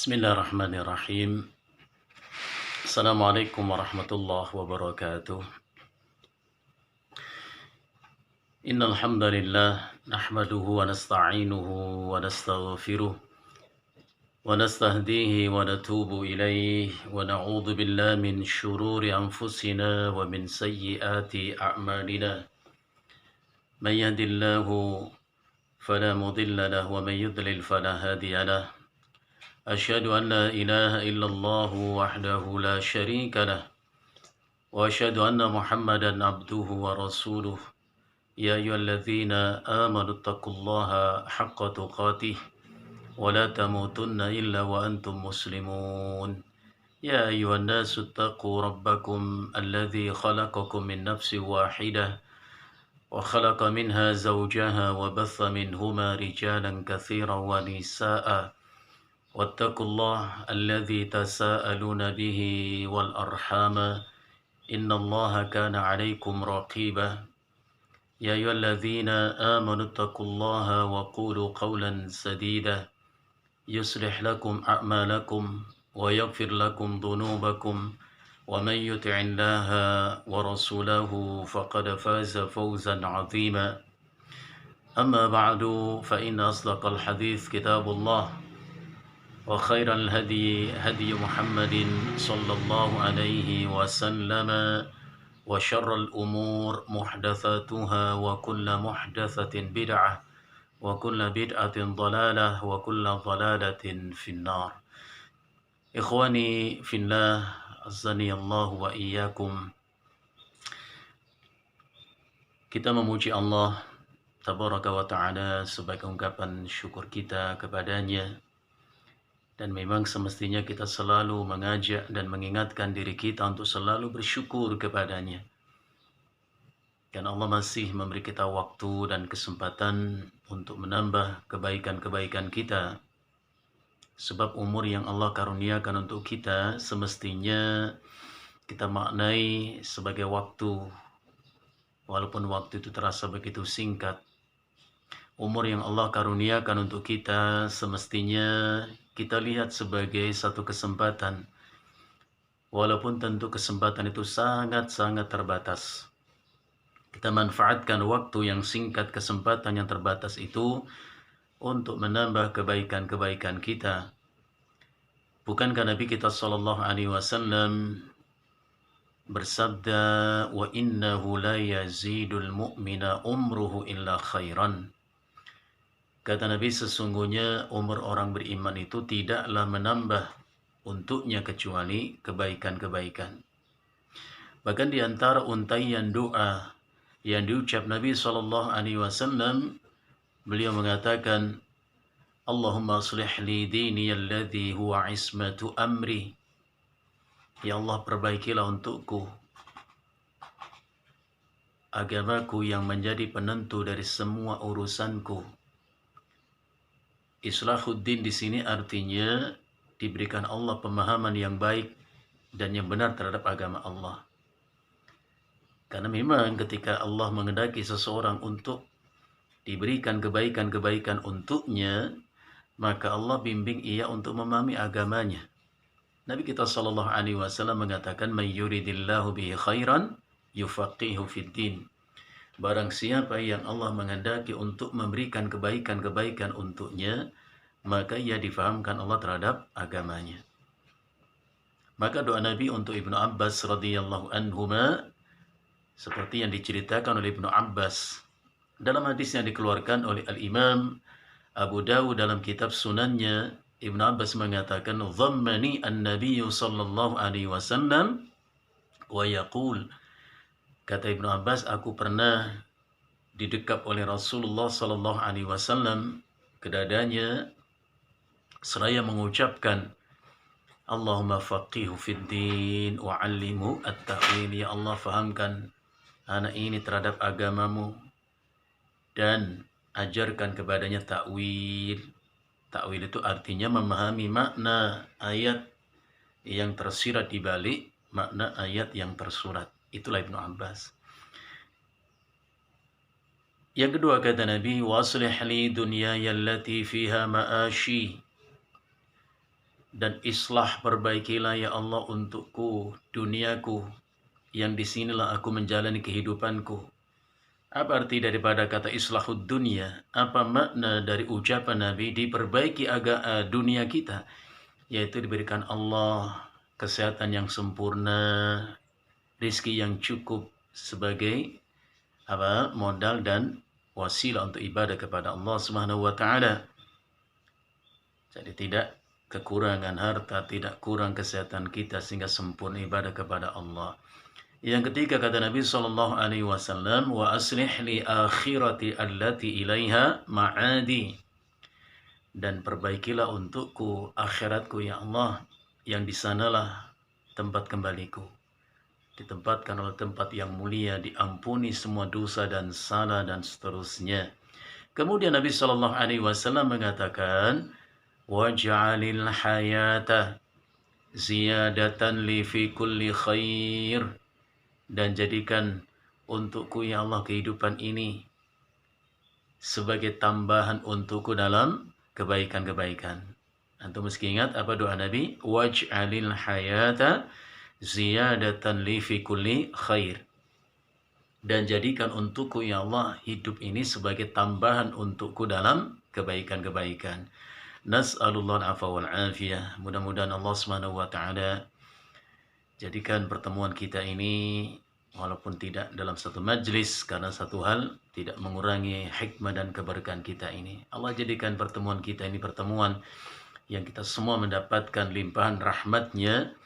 Bismillahirrahmanirrahim. Assalamualaikum warahmatullahi wabarakatuh. Innal hamdalillah nahmaduhu wa nasta'inuhu wa nastaghfiruh wa nastahdihi wa natubu ilayhi wa na'udzu billahi min shururi anfusina wa min sayyiati a'malina. Man yahdihillahu fala mudilla lahu wa man yudlil fala hadiya lahu. أشهد أن لا إله إلا الله وحده لا شريك له وأشهد أن محمدا عبده ورسوله يا أيها الذين آمنوا اتقوا الله حق تقاته ولا تموتن إلا وأنتم مسلمون يا أيها الناس اتقوا ربكم الذي خلقكم من نفس واحدة وخلق منها زوجها وبث منهما رجالا كثيرا ونساء واتقوا الله الذي تساءلون به والأرحام إن الله كان عليكم رقيبا يا أيها الذين آمنوا اتقوا الله وقولوا قولا سديدا يصلح لكم أعمالكم ويغفر لكم ذنوبكم ومن يطع الله ورسوله فقد فاز فوزا عظيما أما بعد فإن أصدق الحديث كتاب الله وخير الهدي هدي محمد صلى الله عليه وسلم وشر الأمور محدثاتها وكل محدثة بدعة وكل بدعة ضلالة وكل ضلالة في النار. إخواني في الله عزني الله وإياكم. Kita memuji Allah Tabaraka wa Ta'ala sebagai ungkapan syukur kita kepadanya. Dan memang semestinya kita selalu mengajak dan mengingatkan diri kita untuk selalu bersyukur kepadanya. Dan Allah masih memberi kita waktu dan kesempatan untuk menambah kebaikan-kebaikan kita. Sebab umur yang Allah karuniakan untuk kita semestinya kita maknai sebagai waktu. Walaupun waktu itu terasa begitu singkat. Umur yang Allah karuniakan untuk kita semestinya kita lihat sebagai satu kesempatan. Walaupun tentu kesempatan itu sangat-sangat terbatas. Kita manfaatkan waktu yang singkat, kesempatan yang terbatas itu untuk menambah kebaikan-kebaikan kita. Bukankah Nabi kita SAW bersabda, wa innahu la yazidul mu'mina umruhu illa khairan. Kata Nabi, sesungguhnya umur orang beriman itu tidaklah menambah untuknya kecuali kebaikan-kebaikan. Bahkan di antara untaian doa yang diucap Nabi SAW, beliau mengatakan, Allahumma aslih li dini alladhi huwa ismatu amri. Ya Allah, perbaikilah untukku agamaku yang menjadi penentu dari semua urusanku. Islahuddin di sini artinya diberikan Allah pemahaman yang baik dan yang benar terhadap agama Allah. Karena memang ketika Allah menghendaki seseorang untuk diberikan kebaikan-kebaikan untuknya, maka Allah bimbing ia untuk memahami agamanya. Nabi kita SAW mengatakan, "Man yuridillahu bihi khairan yufaqihu fid din." Barang siapa yang Allah menghendaki untuk memberikan kebaikan-kebaikan untuknya, maka ia difahamkan Allah terhadap agamanya. Maka doa Nabi untuk Ibnu Abbas radhiyallahu anhuma seperti yang diceritakan oleh Ibnu Abbas dalam hadis yang dikeluarkan oleh Al-Imam Abu Dawud dalam kitab Sunannya. Ibnu Abbas mengatakan, "Dhammani an-nabiyyu sallallahu alaihi wasallam wa yaqul." Kata Ibnu Abbas, aku pernah didekap oleh Rasulullah sallallahu alaihi wasallam ke dadanya seraya mengucapkan, Allahumma faqihu fid din wa 'allimhu at-ta'wil. Ya Allah, fahamkan anak ini terhadap agamamu dan ajarkan kepadanya ta'wil. Ta'wil itu artinya memahami makna ayat yang tersirat di balik makna ayat yang tersurat. Itulah Ibnu Abbas. Yang kedua kata Nabi, waslih li dunyaya allati fiha ma'ashi. dan islah perbaikilah ya Allah untukku duniaku, yang disinilah aku menjalani kehidupanku. Apa arti daripada kata islahud dunia? Apa makna dari ucapan Nabi diperbaiki dunia kita? Yaitu diberikan Allah kesehatan yang sempurna, rizki yang cukup sebagai modal dan wasilah untuk ibadah kepada Allah Subhanahu wa taala. Jadi tidak kekurangan harta, tidak kurang kesehatan kita sehingga sempurna ibadah kepada Allah. Yang ketiga kata Nabi sallallahu alaihi wasallam, wa aslih li akhirati allati ilaiha ma'adi. Dan perbaikilah untukku akhiratku ya Allah, yang di sanalah tempat kembaliku. Ditempatkan oleh tempat yang mulia, diampuni semua dosa dan salah dan seterusnya. Kemudian Nabi sallallahu alaihi wasallam mengatakan, waj'alil hayata ziyadatan li fi kulli khair, dan jadikan untukku ya Allah kehidupan ini sebagai tambahan untukku dalam kebaikan-kebaikan. Antum mesti ingat apa doa Nabi, waj'alil hayata ziyadatan li fi kulli khair, dan jadikan untukku ya Allah hidup ini sebagai tambahan untukku dalam kebaikan-kebaikan. Nas'alullah al-'afwa wal 'afiyah. Mudah-mudahan Allah Subhanahu wa taala jadikan pertemuan kita ini walaupun tidak dalam satu majlis, karena satu hal tidak mengurangi hikmah dan keberkahan kita ini. Allah jadikan pertemuan kita ini pertemuan yang kita semua mendapatkan limpahan rahmatnya,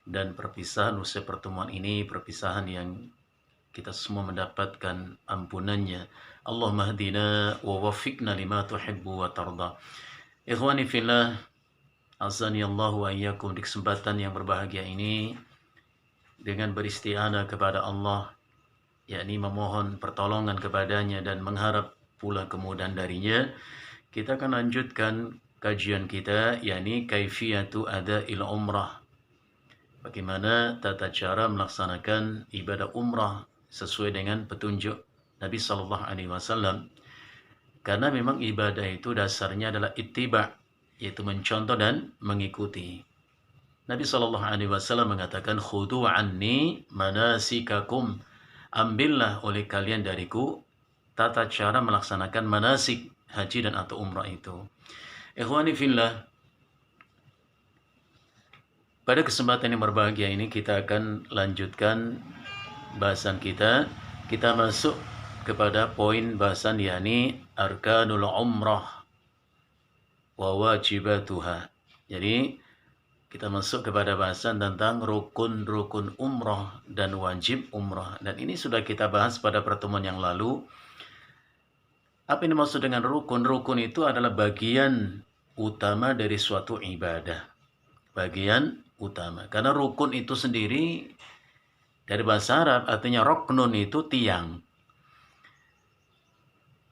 dan perpisahan usai pertemuan ini perpisahan yang kita semua mendapatkan ampunannya. Allahumma hdina wa waffiqna lima tuhibbu wa tarda. Ikhwani fillah, azani Allah wa iyyakum, di kesempatan yang berbahagia ini dengan beristi'anah kepada Allah, yakni memohon pertolongan kepadanya dan mengharap pula kemudahan darinya, kita akan lanjutkan kajian kita, yakni kaifiyatu ada'il umrah. Bagaimana tata cara melaksanakan ibadah umrah sesuai dengan petunjuk Nabi sallallahu alaihi wasallam. Karena memang ibadah itu dasarnya adalah ittiba', yaitu mencontoh dan mengikuti. Nabi sallallahu alaihi wasallam mengatakan, khudu anni manasikakum, ambillah oleh kalian dariku tata cara melaksanakan manasik haji dan atau umrah itu. Ikhwani fillah, pada kesempatan yang berbahagia ini kita akan lanjutkan bahasan kita. Kita masuk kepada poin bahasan, yakni arkanul umrah wa wajibatuha. Jadi kita masuk kepada bahasan tentang rukun-rukun umrah dan wajib umrah. Dan ini sudah kita bahas pada pertemuan yang lalu. Apa yang dimaksud dengan rukun? Rukun itu adalah bagian utama dari suatu ibadah. Bagian utama. Karena rukun itu sendiri dari bahasa Arab artinya roknun, itu tiang.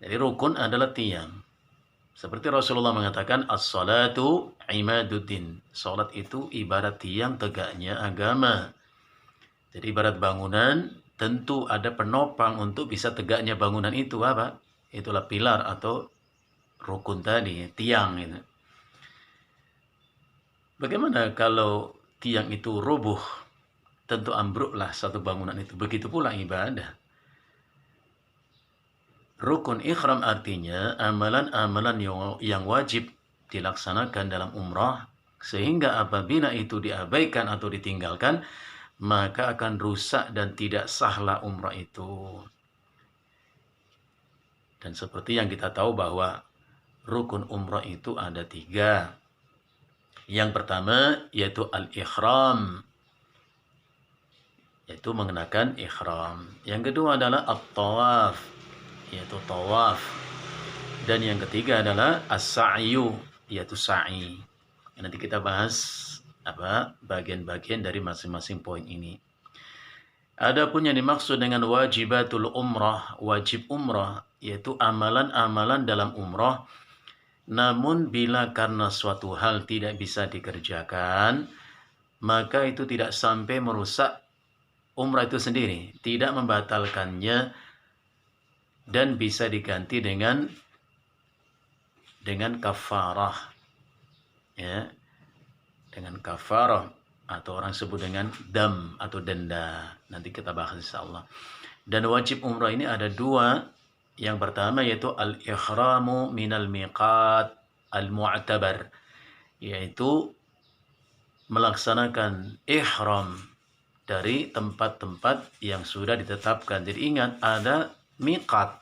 Jadi rukun adalah tiang. Seperti Rasulullah mengatakan, as-salatu imaduddin. Salat itu ibarat tiang tegaknya agama. Jadi ibarat bangunan, tentu ada penopang untuk bisa tegaknya bangunan itu. Apa? Itulah pilar atau rukun tadi, tiang itu. Bagaimana kalau tiang itu rubuh? Tentu ambruklah satu bangunan itu. Begitu pula ibadah. Rukun ihram artinya amalan-amalan yang wajib dilaksanakan dalam umrah, sehingga apabila itu diabaikan atau ditinggalkan, maka akan rusak dan tidak sahlah umrah itu. Dan seperti yang kita tahu bahwa rukun umrah itu ada 3. Yang pertama yaitu al-ihram, yaitu mengenakan ihram. Yang kedua adalah at-tawaf, yaitu tawaf. Dan yang ketiga adalah as-sa'yu, yaitu sa'i. Nanti kita bahas bagian-bagian dari masing-masing poin ini. Adapun yang dimaksud dengan wajibatul umrah, wajib umrah, yaitu amalan-amalan dalam umrah, namun bila karena suatu hal tidak bisa dikerjakan, maka itu tidak sampai merusak umrah itu sendiri, tidak membatalkannya, dan bisa diganti dengan kafarah, ya, dengan kafarah, atau orang sebut dengan dam atau denda. Nanti kita bahas insyaallah. Dan wajib umrah ini ada dua. Yang pertama yaitu al-ikhramu minal miqat al-mu'tabar, yaitu melaksanakan ihram dari tempat-tempat yang sudah ditetapkan. Jadi ingat, ada miqat.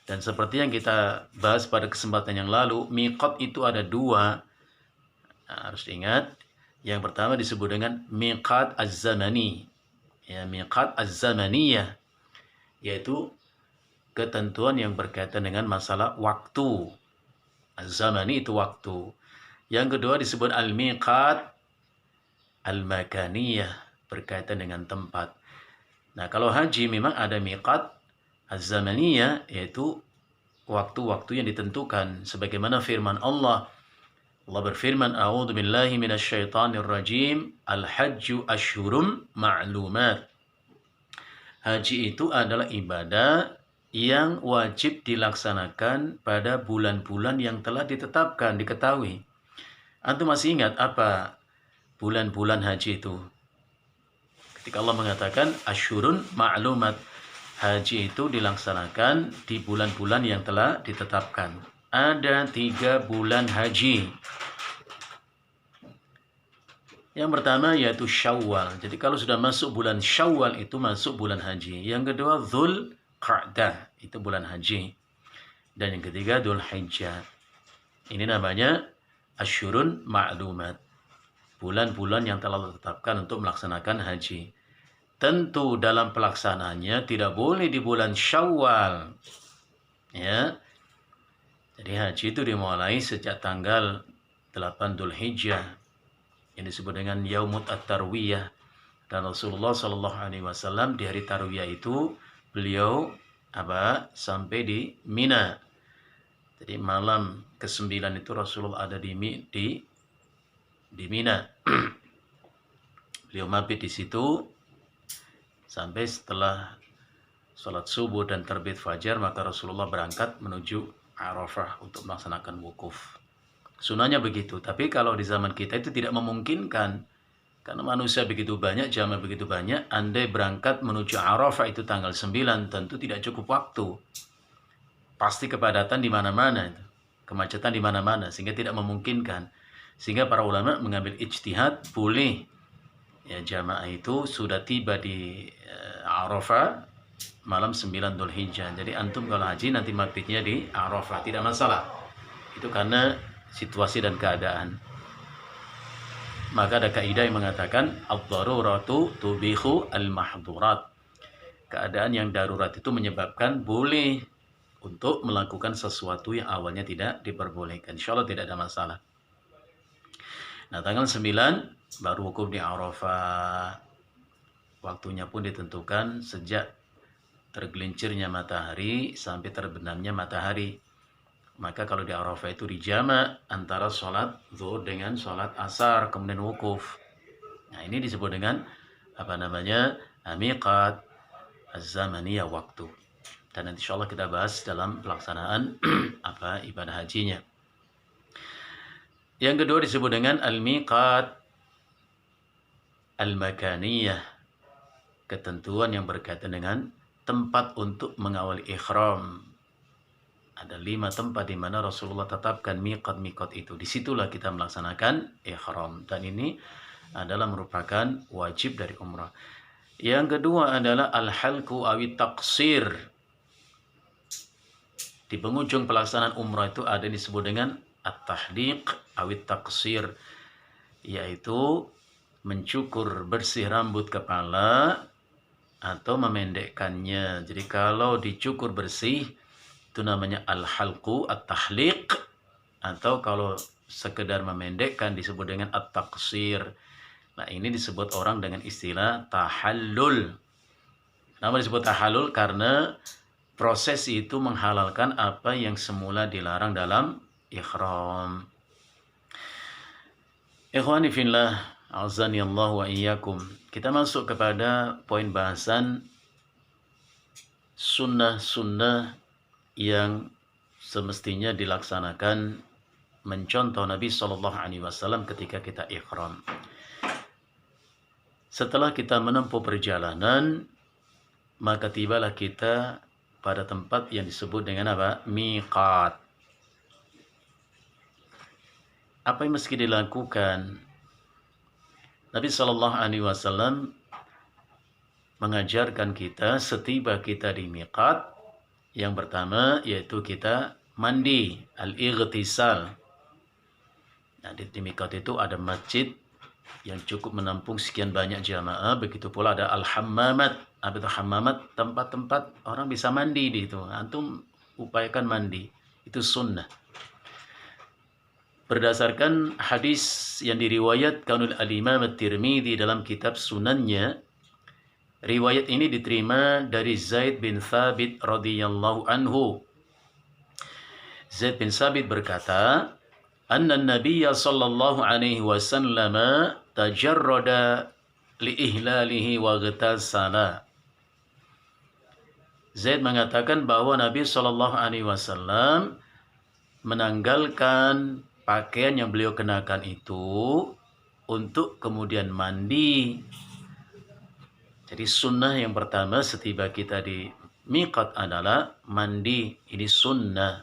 Dan seperti yang kita bahas pada kesempatan yang lalu, miqat itu ada dua. Nah, harus ingat, yang pertama disebut dengan miqat az-zamani. Ya, miqat az-zamaniyah, yaitu ketentuan yang berkaitan dengan masalah waktu. Az-zamani itu waktu. Yang kedua disebut al-miqat al-makaniyah, berkaitan dengan tempat. Nah, kalau haji memang ada miqat az-zamaniyah, yaitu waktu-waktu yang ditentukan, sebagaimana firman Allah. Allah berfirman, a'udzu billahi minasyaitonir rajim, al-hajju asyhurum ma'lumat. Haji itu adalah ibadah yang wajib dilaksanakan pada bulan-bulan yang telah ditetapkan, diketahui. Antum masih ingat apa bulan-bulan haji itu? Ketika Allah mengatakan asyhurun ma'lumat, haji itu dilaksanakan di bulan-bulan yang telah ditetapkan. Ada 3 bulan haji. Yang pertama yaitu Syawal. Jadi kalau sudah masuk bulan Syawal itu masuk bulan haji. Yang kedua Dzulqa'dah, itu bulan haji. Dan yang ketiga Dzulhijjah. Ini namanya asyhurun ma'lumat, bulan-bulan yang telah ditetapkan untuk melaksanakan haji. Tentu dalam pelaksanaannya tidak boleh di bulan Syawal. Ya. Jadi haji itu dimulai sejak tanggal 8 Dzulhijjah, yang disebut dengan Yaumut At-Tarwiyah. Dan Rasulullah Shallallahu Alaihi Wasallam di hari Tarwiyah itu beliau sampai di Mina. Jadi malam ke-9 itu Rasulullah ada di Mina. Beliau mabit di situ sampai setelah sholat subuh dan terbit fajar, maka Rasulullah berangkat menuju Arafah untuk melaksanakan wukuf. Sunahnya begitu. Tapi kalau di zaman kita itu tidak memungkinkan, karena manusia begitu banyak, jamaah begitu banyak. Andai berangkat menuju Arafah itu tanggal 9, tentu tidak cukup waktu. Pasti kepadatan di mana-mana, kemacetan di mana-mana, sehingga tidak memungkinkan. Sehingga para ulama mengambil ijtihad, boleh ya jamaah itu sudah tiba di Arafah malam 9 Dzulhijjah. Jadi antum kalau haji nanti mabitnya di Arafah, tidak masalah. Itu karena situasi dan keadaan. Maka ada kaidah yang mengatakan ad-daruratu tubihu al-mahdhurat. Keadaan yang darurat itu menyebabkan boleh untuk melakukan sesuatu yang awalnya tidak diperbolehkan. Insyaallah tidak ada masalah. Nah, tanggal 9 baru wukuf di Arafah. Waktunya pun ditentukan sejak tergelincirnya matahari sampai terbenamnya matahari. Maka kalau di Arafah itu dijamak antara sholat zuhur dengan sholat asar, kemudian wukuf. Nah, ini disebut dengan miqat az-zamaniyah, waktu. Dan nanti insyaallah kita bahas dalam pelaksanaan ibadah hajinya. Yang kedua disebut dengan al-miqat al-makaniyah, ketentuan yang berkaitan dengan tempat untuk mengawali ihram. Ada 5 tempat di mana Rasulullah tetapkan miqat-miqat itu. Disitulah kita melaksanakan ihram. Dan ini adalah merupakan wajib dari umrah. Yang kedua adalah al-halqu awit taqsir. Di penghujung pelaksanaan umrah itu ada yang disebut dengan at-tahliq awit taqsir, yaitu mencukur bersih rambut kepala atau memendekkannya. Jadi kalau dicukur bersih itu namanya al-halqu at-tahliq, atau kalau sekedar memendekkan disebut dengan at-taqsir. Nah, ini disebut orang dengan istilah tahallul. Nama disebut tahallul karena proses itu menghalalkan apa yang semula dilarang dalam ihram. Ikhwani fillah, azani Allah wa iyyakum. Kita masuk kepada poin bahasan sunnah-sunnah yang semestinya dilaksanakan mencontoh Nabi Shallallahu Alaihi Wasallam ketika kita ihram. Setelah kita menempuh perjalanan, maka tibalah kita pada tempat yang disebut dengan apa? Miqat. Apa yang mesti dilakukan? Nabi Shallallahu Alaihi Wasallam mengajarkan kita setiba kita di miqat, yang pertama yaitu kita mandi, al-ightisal. Nah, di miqat itu ada masjid yang cukup menampung sekian banyak jamaah, begitu pula ada al-hammamat. Apa itu hammamat? Tempat-tempat orang bisa mandi di itu. Antum upayakan mandi, itu sunnah. Berdasarkan hadis yang diriwayatkan oleh al-Imam at-Tirmidzi dalam kitab sunannya, riwayat ini diterima dari Zaid bin Thabit radhiyallahu anhu. Zaid bin Thabit berkata, anna Nabiya sallallahu alaihi wasallam tajarrada li ihlalihi wa ghtasala. Zaid mengatakan bahwa Nabi sallallahu alaihi wasallam menanggalkan pakaian yang beliau kenakan itu untuk kemudian mandi. Jadi sunnah yang pertama setiba kita di miqat adalah mandi. Ini sunnah.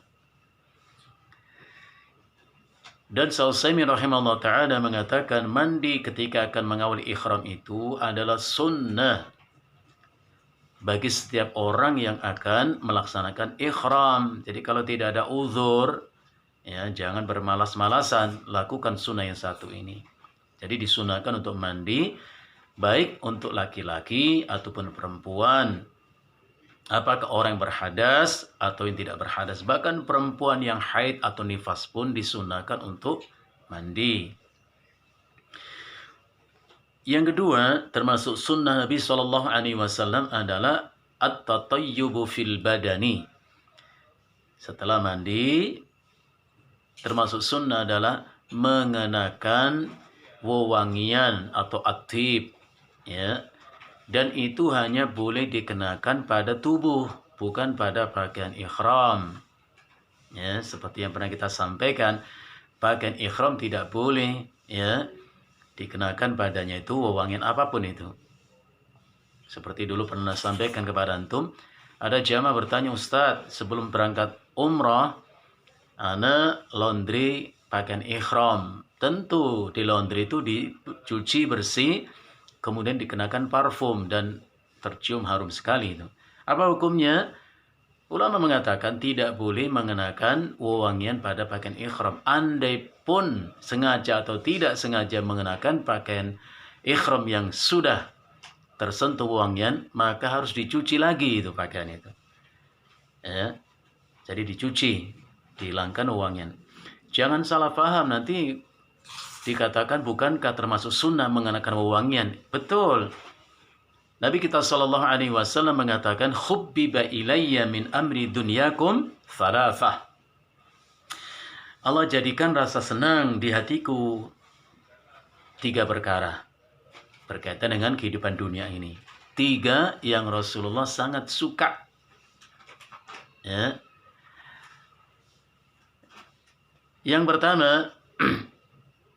Dan Syaukani rahimahullah ta'ala mengatakan mandi ketika akan mengawali ihram itu adalah sunnah bagi setiap orang yang akan melaksanakan ihram. Jadi kalau tidak ada uzur, ya jangan bermalas-malasan, lakukan sunnah yang satu ini. Jadi disunahkan untuk mandi, baik untuk laki-laki ataupun perempuan. Apakah orang yang berhadas atau yang tidak berhadas. Bahkan perempuan yang haid atau nifas pun disunahkan untuk mandi. Yang kedua, termasuk sunnah Nabi SAW adalah at-tatayyubu fil badani. Setelah mandi, termasuk sunnah adalah mengenakan wewangian atau atib, ya. Dan itu hanya boleh dikenakan pada tubuh, bukan pada pakaian ihram. Ya, seperti yang pernah kita sampaikan, pakaian ihram tidak boleh ya dikenakan padanya itu wewangian apapun itu. Seperti dulu pernah sampaikan kepada antum, ada jamaah bertanya, Ustadz, sebelum berangkat umrah ana laundry pakaian ihram. Tentu di laundry itu dicuci bersih, kemudian dikenakan parfum dan tercium harum sekali itu. Apa hukumnya? Ulama mengatakan tidak boleh mengenakan wewangian pada pakaian ihram. Andai pun sengaja atau tidak sengaja mengenakan pakaian ihram yang sudah tersentuh wewangian, maka harus dicuci lagi itu pakaian itu. Ya. Jadi dicuci, dihilangkan wewangian. Jangan salah paham, nanti dikatakan bukankah termasuk sunnah mengenakan wewangian? Betul. Nabi kita sallallahu alaihi wasallam mengatakan, "Khubbiba ilayya min amri dunyakum thalathah." Allah jadikan rasa senang di hatiku 3 perkara berkaitan dengan kehidupan dunia ini. 3 yang Rasulullah sangat suka. Ya. Yang pertama,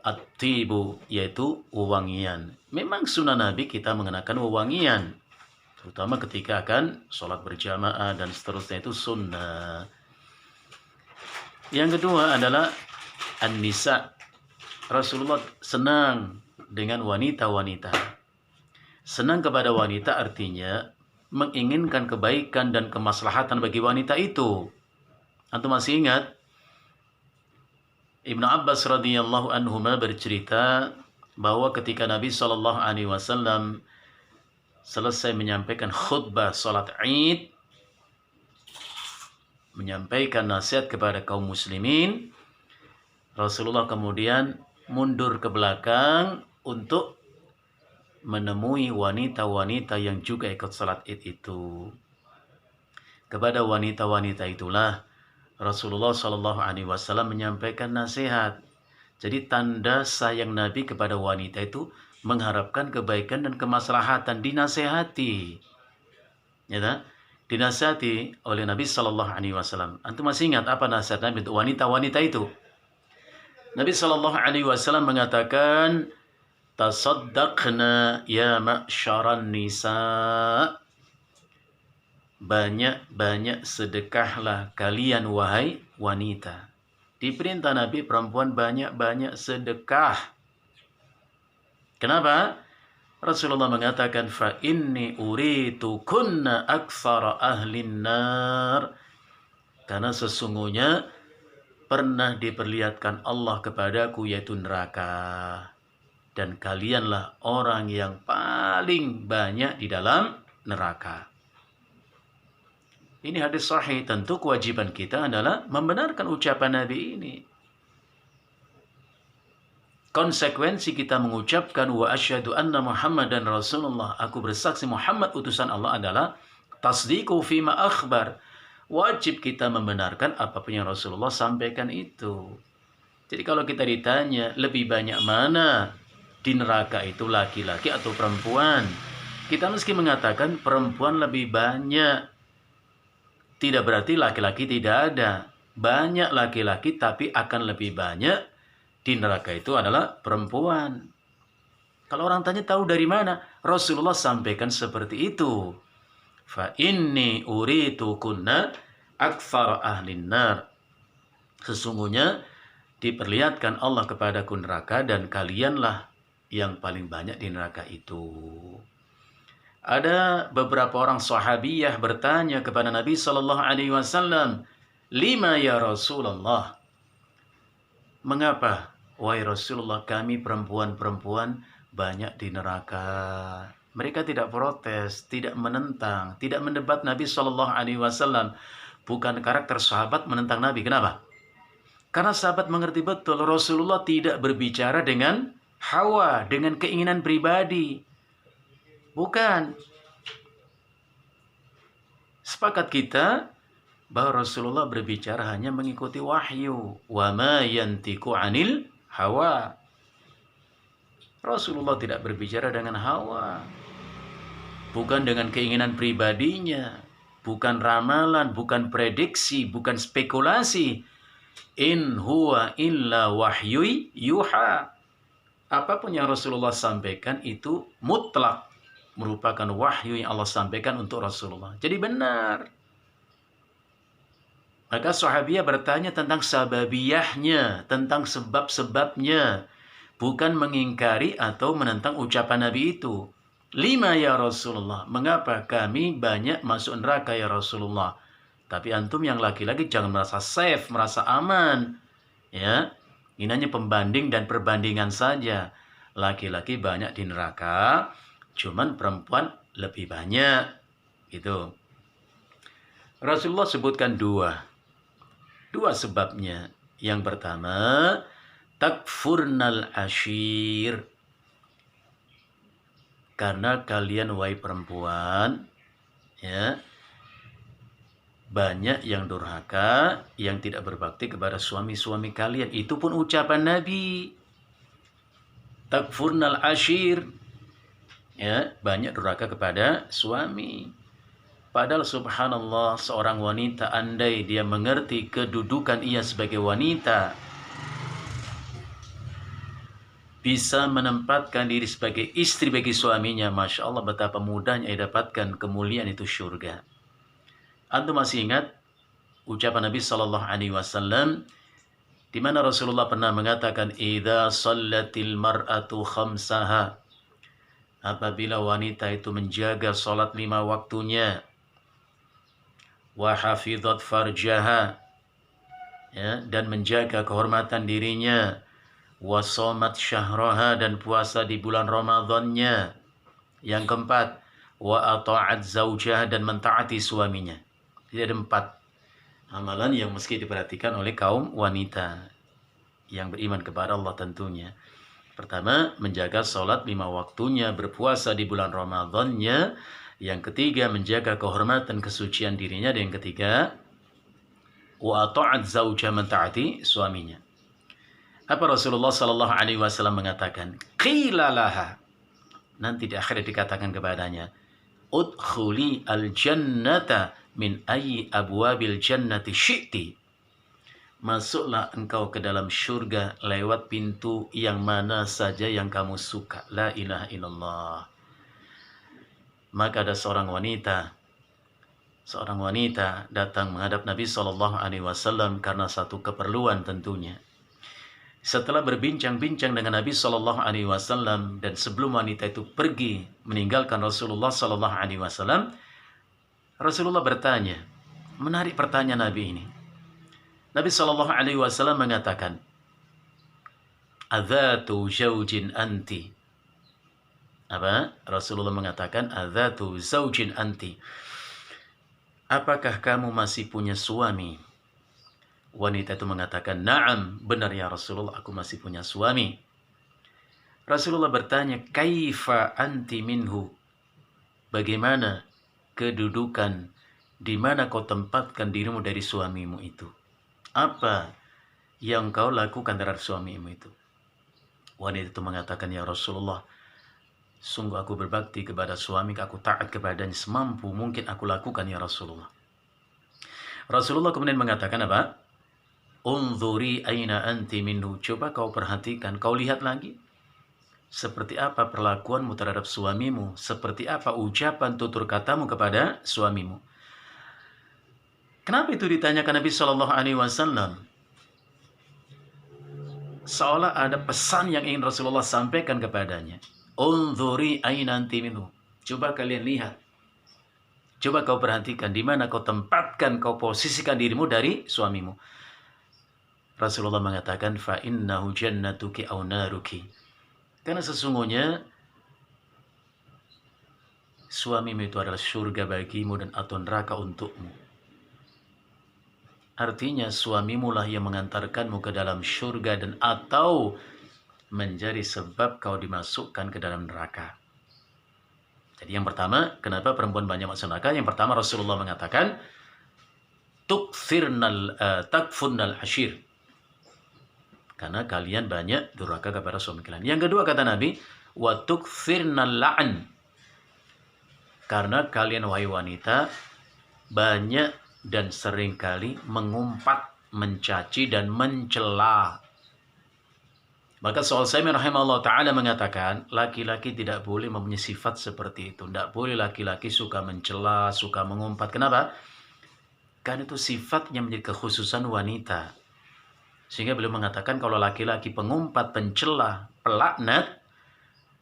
at-tibu, yaitu wewangian. Memang sunnah Nabi kita mengenakan wewangian, terutama ketika akan sholat berjamaah dan seterusnya, itu sunnah. Yang kedua adalah an-nisa. Rasulullah senang dengan wanita-wanita. Senang kepada wanita artinya menginginkan kebaikan dan kemaslahatan bagi wanita itu. Antum masih ingat? Ibnu Abbas radhiyallahu anhuma bercerita bahwa ketika Nabi sallallahu alaihi wasallam selesai menyampaikan khutbah salat Id, menyampaikan nasihat kepada kaum muslimin, Rasulullah kemudian mundur ke belakang untuk menemui wanita-wanita yang juga ikut salat Id itu. Kepada wanita-wanita itulah Rasulullah Shallallahu Alaihi Wasallam menyampaikan nasihat. Jadi tanda sayang Nabi kepada wanita itu mengharapkan kebaikan dan kemaslahatan, dinasehati, ya tak? Dinasehati oleh Nabi Shallallahu Alaihi Wasallam. Antum masih ingat apa nasihat Nabi untuk wanita-wanita itu? Nabi Shallallahu Alaihi Wasallam mengatakan, tasaddaqna ya ma'syaran nisa. Banyak-banyak sedekahlah kalian wahai wanita. Diperintah Nabi perempuan banyak-banyak sedekah. Kenapa? Rasulullah mengatakan, fa inni uritu kunna aktsara ahlin nar. Karena sesungguhnya pernah diperlihatkan Allah kepadaku yaitu neraka. Dan kalianlah orang yang paling banyak di dalam neraka. Ini hadis sahih. Tentu kewajiban kita adalah membenarkan ucapan Nabi ini. Konsekuensi kita mengucapkan wa asyhadu anna Muhammadan Rasulullah. Aku bersaksi Muhammad utusan Allah adalah tasdiqu fima akhbar. Wajib kita membenarkan apapun yang Rasulullah sampaikan itu. Jadi kalau kita ditanya lebih banyak mana di neraka itu laki-laki atau perempuan, kita mesti mengatakan perempuan lebih banyak. Tidak berarti laki-laki tidak ada. Banyak laki-laki tapi akan lebih banyak di neraka itu adalah perempuan. Kalau orang tanya tahu dari mana? Rasulullah sampaikan seperti itu. Fa inni uritu kunna aktsar ahlin nar. Sesungguhnya diperlihatkan Allah kepadaku neraka dan kalianlah yang paling banyak di neraka itu. Ada beberapa orang sahabiyah bertanya kepada Nabi Sallallahu Alaihi Wasallam, lima ya Rasulullah. Mengapa, wahai Rasulullah, kami perempuan-perempuan banyak di neraka? Mereka tidak protes, tidak menentang, tidak mendebat Nabi Shallallahu Alaihi Wasallam. Bukan karakter sahabat menentang Nabi. Kenapa? Karena sahabat mengerti betul Rasulullah tidak berbicara dengan hawa, dengan keinginan pribadi. Bukan. Sepakat kita bahwa Rasulullah berbicara hanya mengikuti wahyu. Wa ma yantiqu 'anil hawa. Rasulullah tidak berbicara dengan hawa. Bukan dengan keinginan pribadinya, bukan ramalan, bukan prediksi, bukan spekulasi. In huwa illa wahyu yuha. Apapun yang Rasulullah sampaikan itu mutlak merupakan wahyu yang Allah sampaikan untuk Rasulullah. Jadi benar. Maka sahabiah bertanya tentang sababiyahnya, tentang sebab-sebabnya, bukan mengingkari atau menentang ucapan Nabi itu. Lima ya Rasulullah, mengapa kami banyak masuk neraka ya Rasulullah? Tapi antum yang laki-laki jangan merasa safe, merasa aman. Ya, ini hanya pembanding dan perbandingan saja. Laki-laki banyak di neraka, cuman perempuan lebih banyak. Gitu. Rasulullah sebutkan dua sebabnya. Yang pertama, takfurnal ashir. Karena kalian wahai perempuan, ya, banyak yang durhaka, yang tidak berbakti kepada suami-suami kalian. Itu pun ucapan Nabi. Takfurnal ashir. Ya, banyak durhaka kepada suami. Padahal subhanallah, seorang wanita andai dia mengerti kedudukan ia sebagai wanita, bisa menempatkan diri sebagai istri bagi suaminya, Masya Allah betapa mudahnya ia dapatkan kemuliaan itu syurga. Antum masih ingat ucapan Nabi Sallallahu Alaihi Wasallam di mana Rasulullah pernah mengatakan, idza shallatil mar'atu khamsaha, apabila wanita itu menjaga salat 5 waktunya, wa hafizat farjaha, ya, dan menjaga kehormatan dirinya, wa shamat syahraha, dan puasa di bulan Ramadannya. Yang keempat, wa ata'at zaujaha, dan mentaati suaminya. Jadi ada 4 amalan yang mesti diperhatikan oleh kaum wanita yang beriman kepada Allah tentunya. Pertama, menjaga salat 5 waktunya, berpuasa di bulan Ramadannya. Yang ketiga, menjaga kehormatan kesucian dirinya. Dan yang ketiga, wa ata'at zaujaha, mentaati suaminya. Apa Rasulullah Sallallahu Alaihi Wasallam mengatakan? Qila laha. Nanti di akhir dikatakan kepadanya, udkhuli al-jannata min ayyi abwabil jannati syi'ti. masuklah engkau ke dalam syurga lewat pintu yang mana saja yang kamu suka. La ilaha illallah. Maka ada seorang wanita datang menghadap Nabi SAW karena satu keperluan tentunya. Setelah berbincang-bincang dengan Nabi SAW dan sebelum wanita itu pergi meninggalkan Rasulullah SAW, Rasulullah bertanya, menarik pertanyaan Nabi ini. Nabi SAW mengatakan, "Adzatu zaujin anti." Apa? Rasulullah mengatakan, "Adzatu zaujin anti." Apakah kamu masih punya suami? Wanita itu mengatakan, "Na'am, benar ya Rasulullah, aku masih punya suami." Rasulullah bertanya, "Kaifa anti minhu?" Bagaimana kedudukan, di mana kau tempatkan dirimu dari suamimu itu? Apa yang kau lakukan terhadap suamimu itu? Wanita itu mengatakan, "Ya Rasulullah, sungguh aku berbakti kepada suami, aku taat kepadanya semampu mungkin aku lakukan ya Rasulullah." Rasulullah kemudian mengatakan apa? "Unzuri aina anti minhu." Coba kau perhatikan, kau lihat lagi. Seperti apa perlakuanmu terhadap suamimu? Seperti apa ucapan tutur katamu kepada suamimu? Kenapa itu ditanyakan Nabi SAW? Seolah ada pesan yang ingin Rasulullah sampaikan kepadanya. Unzuri aina anti minhu. Coba kalian lihat. Coba kau perhatikan di mana kau tempatkan, kau posisikan dirimu dari suamimu. Rasulullah mengatakan, "Fa innahu jannatuki aw naruki." Karena sesungguhnya suamimu itu adalah surga bagimu dan atau neraka untukmu. Artinya suamimu lah yang mengantarkanmu ke dalam surga dan atau menjadi sebab kau dimasukkan ke dalam neraka. Jadi yang pertama, kenapa perempuan banyak masuk neraka? Yang pertama Rasulullah mengatakan, takfunnal ashir. Karena kalian banyak durhaka kepada suami kalian. Yang kedua kata Nabi, wa tukthirnal la'an. Karena kalian wahai wanita banyak dan seringkali mengumpat, mencaci dan mencela. Maka Syaikh rahimahullah taala mengatakan, laki-laki tidak boleh mempunyai sifat seperti itu. Tidak boleh laki-laki suka mencela, suka mengumpat. Kenapa? Karena itu sifatnya menjadi kekhususan wanita. Sehingga beliau mengatakan kalau laki-laki pengumpat, pencela, pelaknat,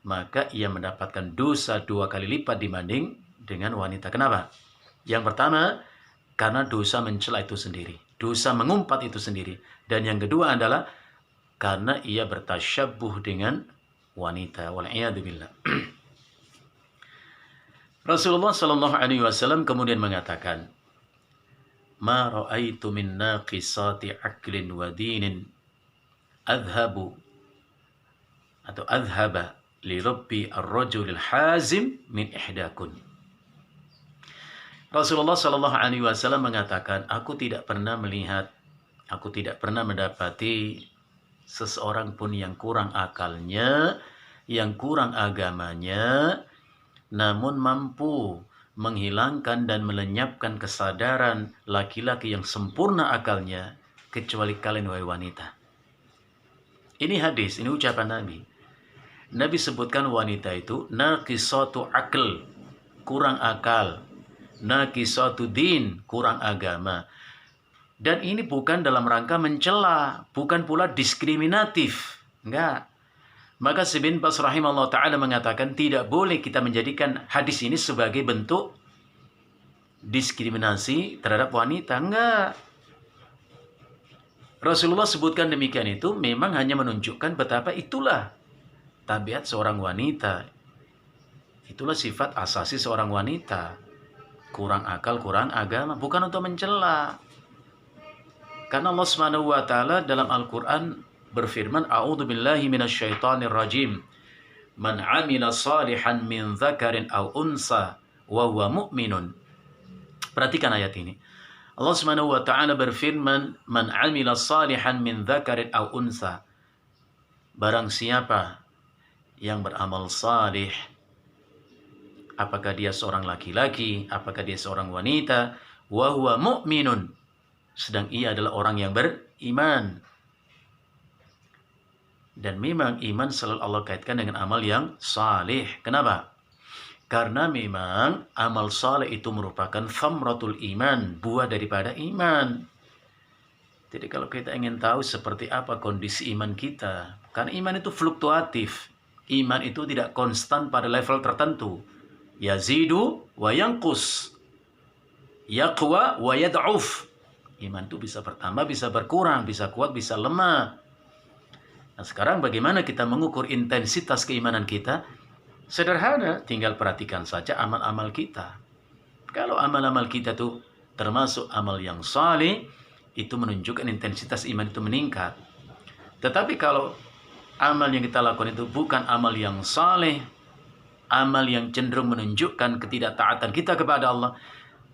maka ia mendapatkan dosa 2 kali lipat dibanding dengan wanita. Kenapa? Yang pertama, karena dosa mencela itu sendiri. Dosa mengumpat itu sendiri. Dan yang kedua adalah karena ia bertasyabbuh dengan wanita. Wal'iyadzubillah. Rasulullah SAW kemudian mengatakan, "Ma ra'aitu min naqisati aqlin wa dinin adhaba li rabbi ar-rajulil hazim min ihdakun." Rasulullah SAW mengatakan, aku tidak pernah mendapati seseorang pun yang kurang akalnya, yang kurang agamanya, namun mampu menghilangkan dan melenyapkan kesadaran laki-laki yang sempurna akalnya, kecuali kalian wahai wanita. Ini hadis, ini ucapan Nabi. Nabi sebutkan wanita itu naqisatu aql, kurang akal, naqisatu din, kurang agama. Dan ini bukan dalam rangka mencela, bukan pula diskriminatif, enggak. Maka Syekh bin Baz rahimahullah ta'ala mengatakan tidak boleh kita menjadikan hadis ini sebagai bentuk diskriminasi terhadap wanita. Enggak. Rasulullah sebutkan demikian itu memang hanya menunjukkan betapa itulah tabiat seorang wanita. Itulah sifat asasi seorang wanita. Kurang akal, kurang agama. Bukan untuk mencela. Karena Allah Subhanahu wa ta'ala dalam Al-Quran berfirman, "A'udzu billahi minasyaitonir rajim. Man 'amila shalihan min dzakarin aw unsa wa huwa mu'minun." Perhatikan ayat ini. Allah Subhanahu wa taala berfirman, "Man 'amila shalihan min dzakarin aw unsa." Barang siapa yang beramal salih, apakah dia seorang laki-laki, apakah dia seorang wanita, wa huwa mu'minun, sedang ia adalah orang yang beriman. iman. Dan memang iman selalu Allah kaitkan dengan amal yang saleh. Kenapa? Karena memang amal saleh itu merupakan thamratul iman, buah daripada iman. Jadi kalau kita ingin tahu seperti apa kondisi iman kita, karena iman itu fluktuatif. Iman itu tidak konstan pada level tertentu. Yazidu wa yanqus. Yaqwa wa yad'uf. Iman itu bisa bertambah, bisa berkurang, bisa kuat, bisa lemah. Nah sekarang bagaimana kita mengukur intensitas keimanan kita? Sederhana, tinggal perhatikan saja amal-amal kita. Kalau amal-amal kita tuh termasuk amal yang saleh, itu menunjukkan intensitas iman itu meningkat. Tetapi kalau amal yang kita lakukan itu bukan amal yang saleh, amal yang cenderung menunjukkan ketidaktaatan kita kepada Allah,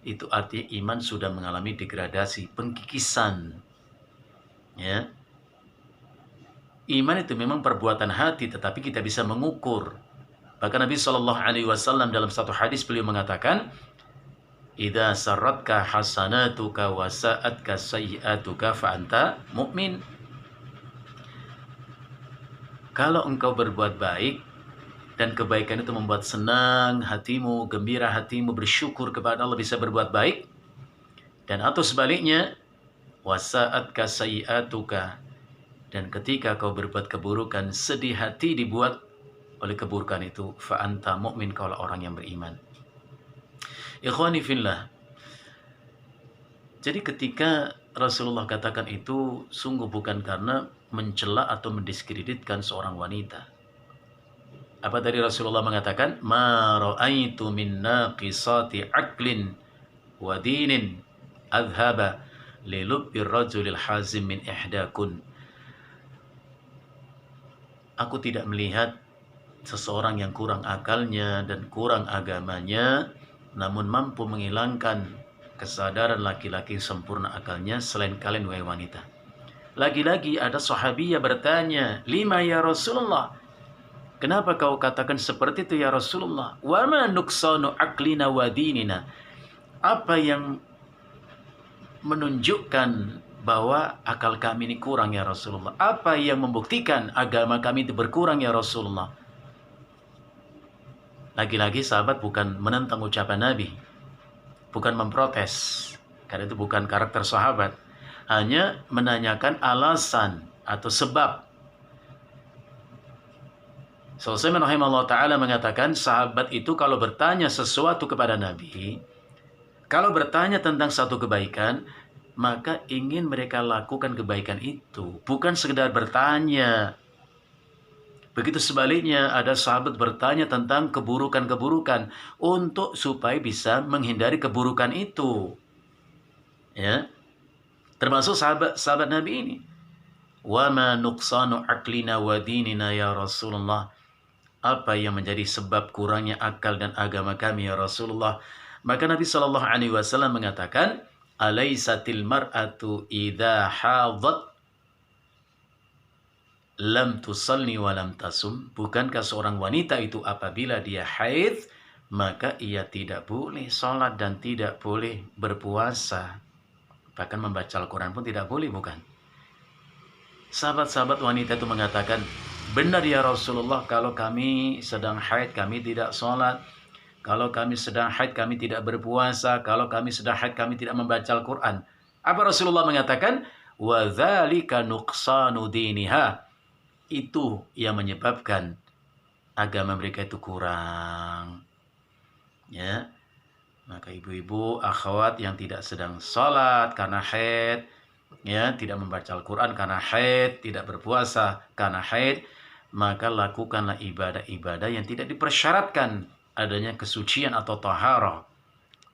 itu artinya iman sudah mengalami degradasi, pengkikisan. Ya. Iman itu memang perbuatan hati, tetapi kita bisa mengukur. Bahkan Nabi SAW dalam satu hadis beliau mengatakan, "Idza sarratka hasanatuka wa sa'atka sayyi'atuka fa anta mu'min." Kalau engkau berbuat baik dan kebaikan itu membuat senang hatimu, gembira hatimu, bersyukur kepada Allah bisa berbuat baik, dan atau sebaliknya, wa sa'atka sayyi'atuka, dan ketika kau berbuat keburukan, sedih hati dibuat oleh keburukan itu, fa anta mu'min, kaulah orang yang beriman. Ikhwani fillah. Jadi ketika Rasulullah katakan itu, sungguh bukan karena mencela atau mendiskreditkan seorang wanita. Apa tadi Rasulullah mengatakan? Ma ra'aitu min naqisati aqlin wa dinin adhaba li lubbi rajulil hazim min ihdakun. Aku tidak melihat seseorang yang kurang akalnya dan kurang agamanya, namun mampu menghilangkan kesadaran laki-laki sempurna akalnya selain kalian wahai wanita. Lagi-lagi ada sahabiyah bertanya, "Lima ya Rasulullah?" Kenapa kau katakan seperti itu ya Rasulullah? Wa ma nuksanu aqlina wa dinina. Apa yang menunjukkan bahwa akal kami ini kurang ya Rasulullah? Apa yang membuktikan agama kami itu berkurang ya Rasulullah? Lagi-lagi sahabat bukan menentang ucapan Nabi, bukan memprotes, karena itu bukan karakter sahabat. Hanya menanyakan alasan atau sebab. Sulaiman rahimahullah ta'ala mengatakan, sahabat itu kalau bertanya sesuatu kepada Nabi, kalau bertanya tentang satu kebaikan, maka ingin mereka lakukan kebaikan itu, bukan sekedar bertanya. Begitu sebaliknya, ada sahabat bertanya tentang keburukan-keburukan untuk supaya bisa menghindari keburukan itu. Ya. Termasuk sahabat Nabi ini. Wa ma nuqsanu aqlina wa dinina ya Rasulullah. Apa yang menjadi sebab kurangnya akal dan agama kami ya Rasulullah? Maka Nabi SAW mengatakan, "Alaisatil mar'atu idza hadat lam tusalli wa lam tasum." Bukankah seorang wanita itu apabila dia haid, maka ia tidak boleh sholat dan tidak boleh berpuasa. Bahkan membaca Al-Quran pun tidak boleh, bukan? Sahabat-sahabat wanita itu mengatakan, "Benar ya Rasulullah, kalau kami sedang haid kami tidak sholat. Kalau kami sedang haid kami tidak berpuasa. Kalau kami sedang haid kami tidak membaca Al-Quran." Apa Rasulullah mengatakan? "Wa dzalika nuqsanu diniha." Itu yang menyebabkan agama mereka itu kurang. Ya. Maka ibu-ibu, akhwat yang tidak sedang sholat karena haid, ya, tidak membaca Al-Quran karena haid, tidak berpuasa karena haid, maka lakukanlah ibadah-ibadah yang tidak dipersyaratkan adanya kesucian atau taharah.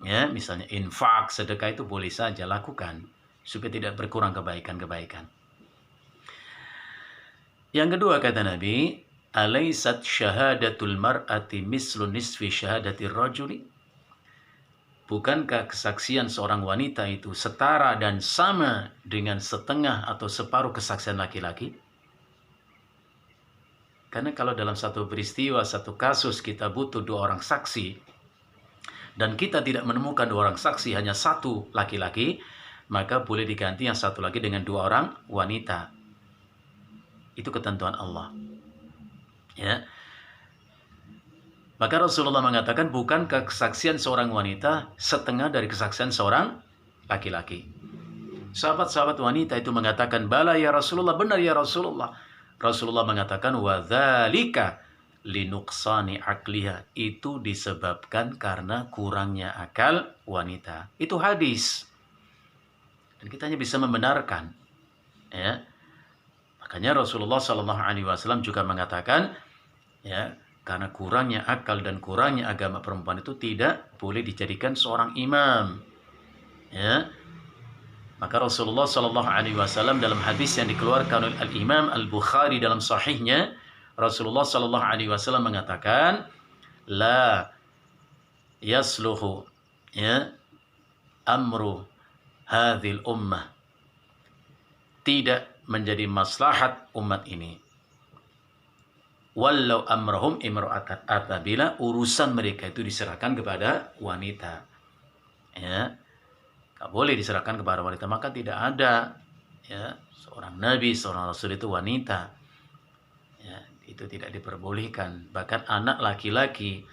Ya, misalnya infak, sedekah itu boleh saja lakukan supaya tidak berkurang kebaikan-kebaikan. Yang kedua kata Nabi, "Alaisat syahadatul mar'ati mislu nisfi syahadatir rajuli?" Bukankah kesaksian seorang wanita itu setara dan sama dengan setengah atau separuh kesaksian laki-laki? Karena kalau dalam satu peristiwa, satu kasus kita butuh 2 orang saksi, dan kita tidak menemukan 2 orang saksi, hanya 1 laki-laki, maka boleh diganti yang satu lagi dengan 2 orang wanita. Itu ketentuan Allah. Ya. Maka Rasulullah mengatakan, bukan kesaksian seorang wanita setengah dari kesaksian seorang laki-laki. Sahabat-sahabat wanita itu mengatakan, bala ya Rasulullah, benar ya Rasulullah. Rasulullah mengatakan, wa dzalika linuqsani aqliha, itu disebabkan karena kurangnya akal wanita. Itu hadis. Dan kita hanya bisa membenarkan. Ya. Makanya Rasulullah SAW juga mengatakan, ya, karena kurangnya akal dan kurangnya agama perempuan itu tidak boleh dijadikan seorang imam. Ya. Maka Rasulullah SAW dalam hadis yang dikeluarkan oleh Al-Imam Al-Bukhari dalam sahihnya, Rasulullah SAW mengatakan, la yasluhu, ya, amru hadhil ummah, tidak menjadi maslahat umat ini, walau amrahum imra'atan, apabila urusan mereka itu diserahkan kepada wanita. Ya, gak boleh diserahkan kepada wanita, maka tidak ada, ya, seorang nabi, seorang rasul itu wanita. Ya, itu tidak diperbolehkan. Bahkan anak laki-laki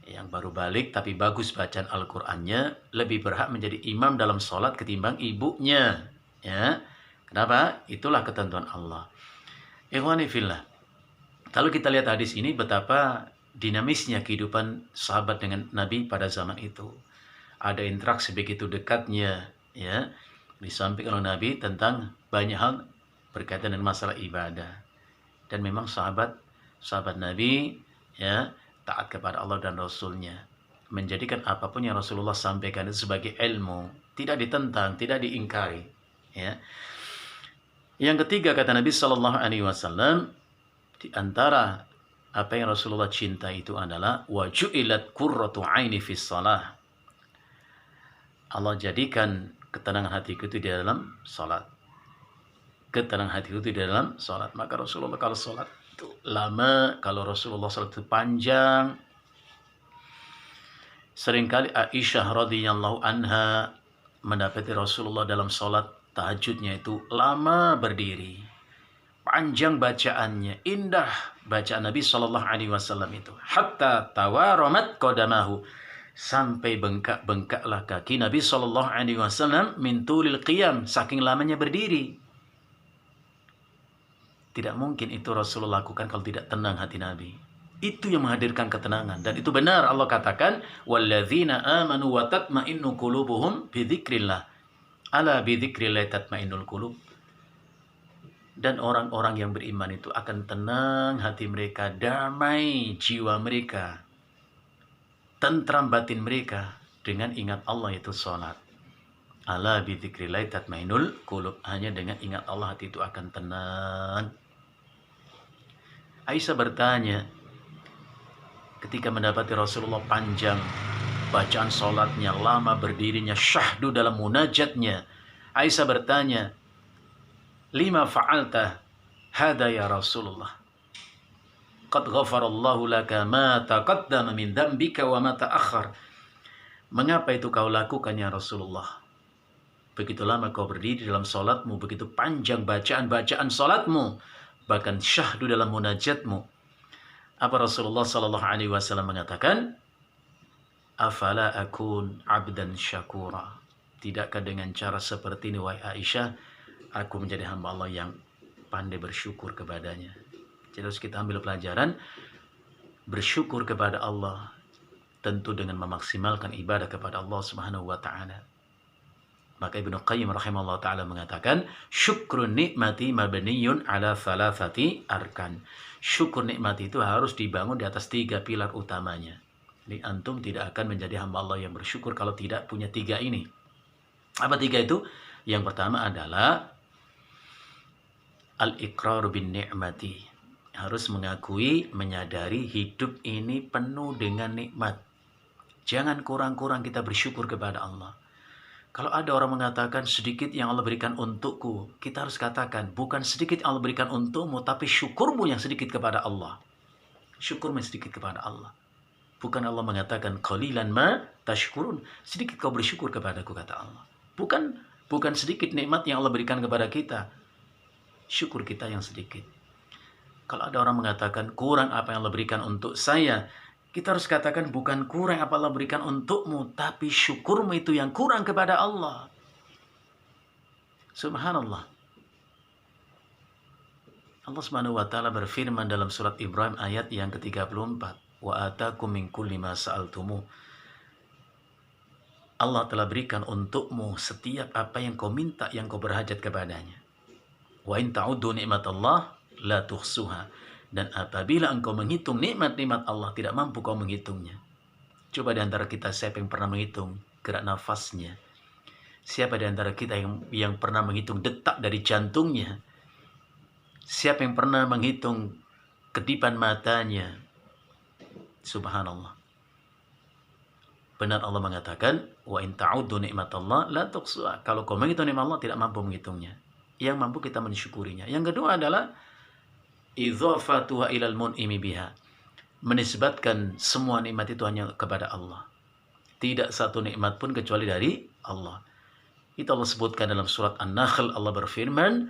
yang baru balik tapi bagus bacaan Al-Qur'annya lebih berhak menjadi imam dalam sholat ketimbang ibunya. Ya, kenapa? Itulah ketentuan Allah. Ikhwani fillah, kalau kita lihat hadis ini, betapa dinamisnya kehidupan sahabat dengan Nabi pada zaman itu. Ada interaksi begitu dekatnya, ya, disampaikan oleh Nabi tentang banyak hal berkaitan dengan masalah ibadah. Dan memang sahabat Nabi, ya, taat kepada Allah dan Rasulnya, menjadikan apapun yang Rasulullah sampaikan itu sebagai ilmu, tidak ditentang, tidak diingkari. Ya. Yang ketiga, kata Nabi Sallallahu Alaihi Wasallam, di antara apa yang Rasulullah cinta itu adalah waju'ilat qurratu aini fis shalah. Allah jadikan ketenangan hatiku itu di dalam salat. Ketenangan hatiku itu di dalam salat. Maka Rasulullah kalau salat itu lama, kalau Rasulullah salat itu panjang. Seringkali Aisyah radhiyallahu anha mendapati Rasulullah dalam salat tahajudnya itu lama berdiri. Panjang bacaannya, indah bacaan Nabi Shallallahu Alaihi Wasallam itu. Hatta tawaramat qadamahu, sampai bengkak-bengkaklah kaki Nabi Shallallahu Alaihi Wasallam min tulil qiyam, saking lamanya berdiri. Tidak mungkin itu Rasulullah lakukan kalau tidak tenang hati Nabi. Itu yang menghadirkan ketenangan, dan itu benar Allah katakan, walladzina amanu wa tatma'innu qulubuhum bidzikrillah. Ala bidzikrillah tatma'innul qulub. Dan orang-orang yang beriman itu akan tenang hati mereka, damai jiwa mereka, tentram batin mereka dengan ingat Allah, yaitu salat. Ala bidzikrillah tatma'innul qulub. Hanya dengan ingat Allah hati itu akan tenang. Aisyah bertanya, ketika mendapati Rasulullah panjang bacaan salatnya, lama berdirinya, syahdu dalam munajatnya, Aisyah bertanya, lima fa'alta hada ya Rasulullah, qad ghafarallahu laka ma taqaddama min dhanbika wa ma ta'akhkhar. Mengapa itu kau lakukan ya Rasulullah? Begitu lama kau berdiri dalam salatmu, begitu panjang bacaan-bacaan salatmu, bahkan syahdu dalam munajatmu. Apa Rasulullah sallallahu alaihi wasallam mengatakan? Afala akun abdan syakura. Tidakkah dengan cara seperti ini wahai Aisyah, aku menjadi hamba Allah yang pandai bersyukur kepadanya. Jadi harus kita ambil pelajaran bersyukur kepada Allah, tentu dengan memaksimalkan ibadah kepada Allah Subhanahu wa taala. Maka Ibnu Qayyim rahimahullah taala mengatakan, syukrun nikmati mabniyun ala thalathati arkan. Syukur nikmat itu harus dibangun di atas 3 pilar utamanya. Jadi antum tidak akan menjadi hamba Allah yang bersyukur kalau tidak punya 3 ini. Apa 3 itu? Yang pertama adalah al-iqrar bin ni'mati. Harus mengakui, menyadari hidup ini penuh dengan nikmat. Jangan kurang-kurang kita bersyukur kepada Allah. Kalau ada orang mengatakan sedikit yang Allah berikan untukku, kita harus katakan, bukan sedikit yang Allah berikan untukmu, tapi syukurmu yang sedikit kepada Allah. Syukurmu yang sedikit kepada Allah. Bukan Allah mengatakan, qalilan ma tashkurun, sedikit kau bersyukur kepadaku, kata Allah. Bukan sedikit nikmat yang Allah berikan kepada kita. Syukur kita yang sedikit. Kalau ada orang mengatakan kurang apa yang Allah berikan untuk saya, kita harus katakan bukan kurang apa Allah berikan untukmu, tapi syukurmu itu yang kurang kepada Allah. Subhanallah. Allah Subhanahu wa taala berfirman dalam surat Ibrahim ayat yang ke-34, "Wa atakum min kulli ma sa'altumu." Allah telah berikan untukmu setiap apa yang kau minta, yang kau berhajat kepadanya. Wa in ta'uddu ni'matallah la tuhsuha. Dan apabila engkau menghitung nikmat-nikmat Allah, tidak mampu kau menghitungnya. Coba di antara kita siapa yang pernah menghitung gerak nafasnya? Siapa di antara kita yang pernah menghitung detak dari jantungnya? Siapa yang pernah menghitung kedipan matanya? Subhanallah. Benar Allah mengatakan, wa in ta'uddu ni'matallah la tuhsuha. Kalau kau menghitung nikmat Allah, tidak mampu menghitungnya. Yang mampu kita mensyukurinya. Yang kedua adalah idzafatuha ilal mun'imi biha. Menisbatkan semua nikmat itu hanya kepada Allah. Tidak satu nikmat pun kecuali dari Allah. Itu Allah sebutkan dalam surat An-Nahl. Allah berfirman,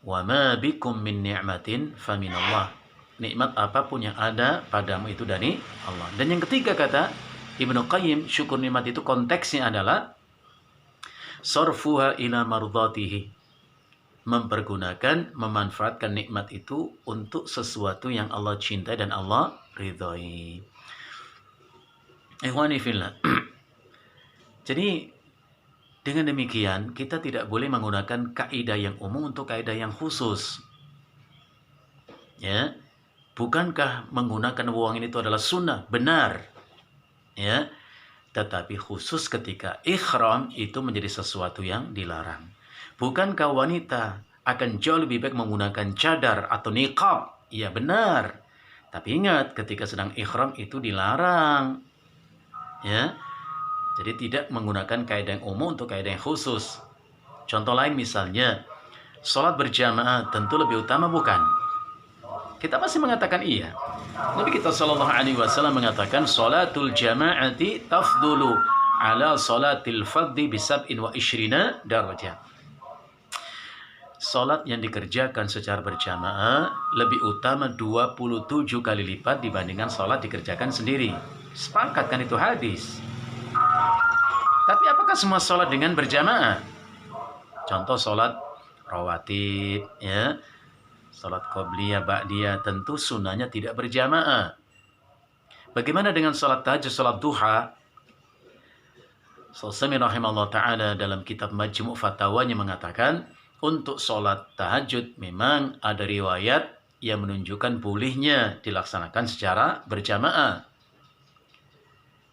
wa ma bikum min ni'matin faminallah. Nikmat apapun yang ada padamu itu dari Allah. Dan yang ketiga kata Ibnu Qayyim, syukur nikmat itu konteksnya adalah sarfuha ila mardatihi. Mempergunakan, memanfaatkan nikmat itu untuk sesuatu yang Allah cintai dan Allah ridhoi. Ikhwani fillah. Jadi dengan demikian kita tidak boleh menggunakan kaidah yang umum untuk kaidah yang khusus. Ya. Bukankah menggunakan wewangian itu adalah sunnah? Benar. Ya. Tetapi khusus ketika ihram itu menjadi sesuatu yang dilarang. Bukankah wanita akan jauh lebih baik menggunakan cadar atau niqab? Ya benar. Tapi ingat ketika sedang ihram itu dilarang. Ya. Jadi tidak menggunakan kaidah yang umum untuk kaidah yang khusus. Contoh lain misalnya, sholat berjamaah tentu lebih utama bukan? Kita pasti mengatakan iya. Nabi kita sallallahu alaihi wasallam mengatakan sholatul jama'ati tafdulu ala sholatil fardhi bi 27 darajah. Salat yang dikerjakan secara berjamaah lebih utama 27 kali lipat dibandingkan salat dikerjakan sendiri. Sepakat kan itu hadis. Tapi apakah semua salat dengan berjamaah? Contoh salat rawatib, ya. Salat qobliyah, ba'diyah, tentu sunnahnya tidak berjamaah. Bagaimana dengan salat tahajud, salat duha? Syaikh rahimahullah ta'ala dalam kitab Majmu' Fatawanya mengatakan, untuk sholat tahajud memang ada riwayat yang menunjukkan bolehnya dilaksanakan secara berjamaah.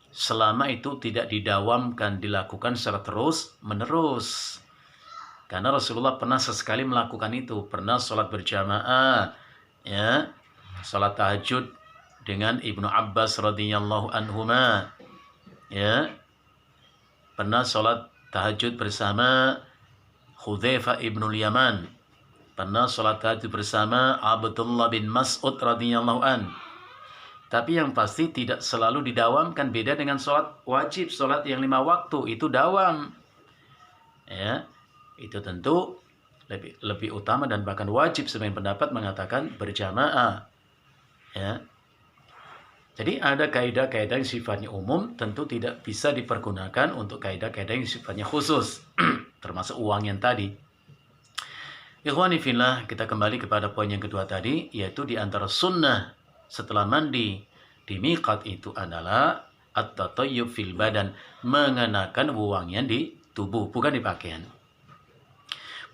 Selama itu tidak didawamkan, dilakukan secara terus-menerus. Karena Rasulullah pernah sesekali melakukan itu. Pernah sholat berjamaah, ya, sholat tahajud dengan Ibnu Abbas radhiyallahu anhuma, ya. Pernah sholat tahajud bersama Hudzaifah ibnul Yaman. Pernah sholat tahajud bersama Abdullah bin Mas'ud radhiyallahu an. Tapi yang pasti tidak selalu didawamkan. Beda dengan sholat wajib, sholat yang 5 waktu itu dawam. Ya, itu tentu lebih utama dan bahkan wajib. Sebagian pendapat mengatakan berjamaah. Ya. Jadi ada kaidah-kaidah yang sifatnya umum tentu tidak bisa dipergunakan untuk kaidah-kaidah yang sifatnya khusus. Termasuk uang yang tadi. Ikhwani fillah, kita kembali kepada poin yang kedua tadi, yaitu di antara sunnah setelah mandi di miqat itu adalah at-tatayyub fil badan, mengenakan wewangian di tubuh, bukan di pakaian.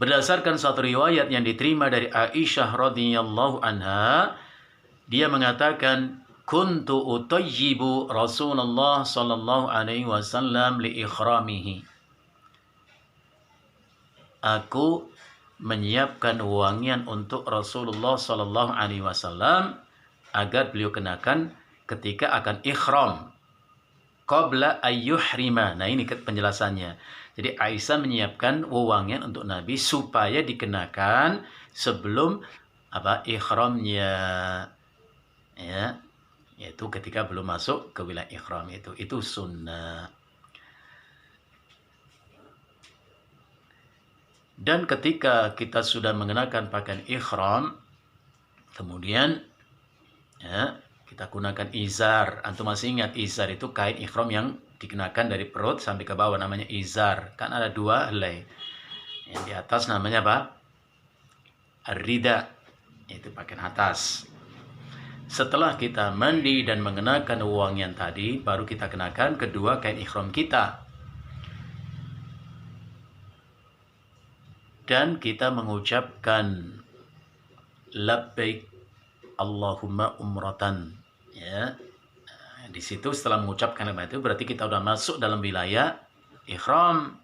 Berdasarkan suatu riwayat yang diterima dari Aisyah radhiyallahu anha, dia mengatakan, kuntu utayyibu Rasulullah sallallahu alaihi wasallam li ikhramihi. Aku menyiapkan wangian untuk Rasulullah sallallahu alaihi wasallam agar beliau kenakan ketika akan ikhram. Qabla ayyuhrima. Nah, ini penjelasannya. Jadi Aisyah menyiapkan wewangian untuk Nabi supaya dikenakan sebelum ihramnya. Ya. Yaitu ketika belum masuk ke wilayah ihram itu. Itu sunnah. Dan ketika kita sudah mengenakan pakaian ihram, kemudian ya, kita gunakan izar. Antum masih ingat izar itu kain ihram yang dikenakan dari perut sampai ke bawah, namanya izar. Kan ada dua helai. Yang di atas namanya apa? Ar-rida, itu pakaian atas. Setelah kita mandi dan mengenakan wangian tadi, baru kita kenakan kedua kain ihram kita. Dan kita mengucapkan labbaik Allahumma umratan. Ya. Di situ setelah mengucapkan kalimat itu berarti kita sudah masuk dalam wilayah ihram.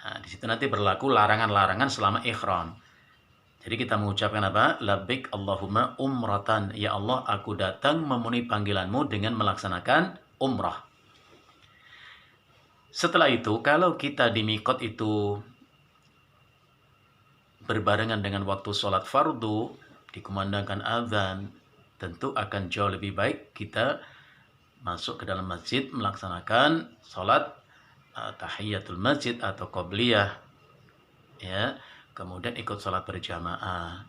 Nah, di situ nanti berlaku larangan-larangan selama ihram. Jadi kita mengucapkan apa? Labbaik Allahumma umratan. Ya Allah, aku datang memenuhi panggilanmu dengan melaksanakan umrah. Setelah itu, kalau kita di mikot itu berbarengan dengan waktu sholat fardu, dikumandangkan azan, tentu akan jauh lebih baik kita masuk ke dalam masjid melaksanakan sholat tahiyatul masjid atau qobliyah, ya, kemudian ikut sholat berjamaah.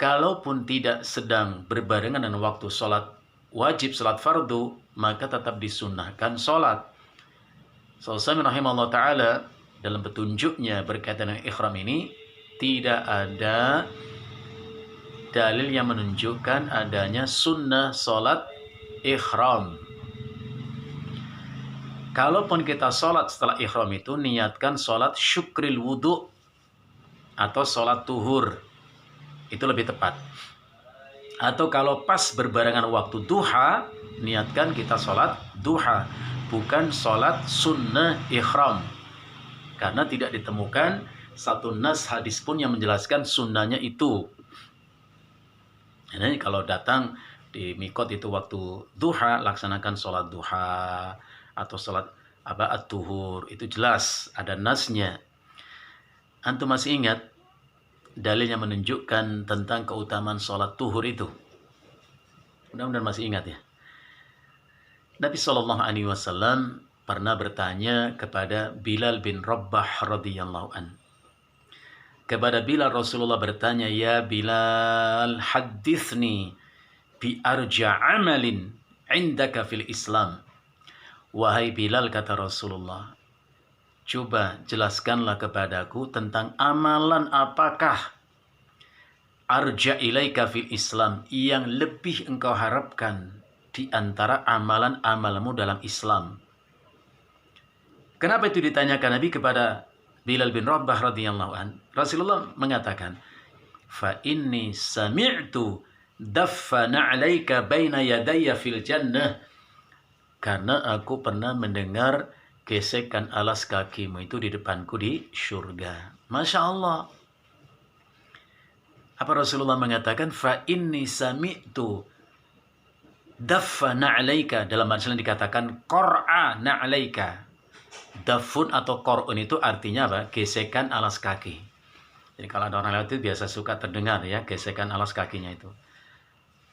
Kalaupun tidak sedang berbarengan dengan waktu sholat wajib, sholat fardu, maka tetap disunnahkan sholat. Sallallahu rahimahullah ta'ala dalam petunjuknya berkaitan dengan ihram ini, tidak ada dalil yang menunjukkan adanya sunnah sholat ihram. Kalaupun kita sholat setelah ihram itu, niatkan sholat syukril wudu atau sholat tuhur, itu lebih tepat. Atau kalau pas berbarengan waktu duha, niatkan kita sholat duha, bukan sholat sunnah ihram. Karena tidak ditemukan satu nas hadis pun yang menjelaskan sunnahnya itu. Jadi kalau datang di mikot itu waktu duha, laksanakan sholat duha atau sholat at-tuhur, itu jelas ada nasnya. Antum masih ingat dalil yang menunjukkan tentang keutamaan sholat tuhur itu? Mudah-mudahan masih ingat ya. Nabi SAW pernah bertanya kepada Bilal bin Rabah radhiyallahu an. Kepada Bilal Rasulullah bertanya, "Ya Bilal, hadithni bi arja amalin indaka fil Islam." Wahai Bilal, kata Rasulullah, coba jelaskanlah kepadaku tentang amalan apakah arja ilaika fil Islam, yang lebih engkau harapkan di antara amalan-amalmu dalam Islam. Kenapa itu ditanyakan Nabi kepada Bilal bin Rabah radhiyallahu an? Rasulullah mengatakan, "Fa inni sami'tu daffana 'alaika baina yadayya fil jannah." Karena aku pernah mendengar gesekan alas kakimu itu di depanku di surga. Masya Allah. Apa Rasulullah mengatakan? Fa inni sami'tu daffana 'alaika. Dalam bahasa Latin dikatakan qur'a na'alaika. Dafun atau korun itu artinya apa? Gesekan alas kaki. Jadi kalau ada orang lewat itu biasa suka terdengar ya gesekan alas kakinya itu.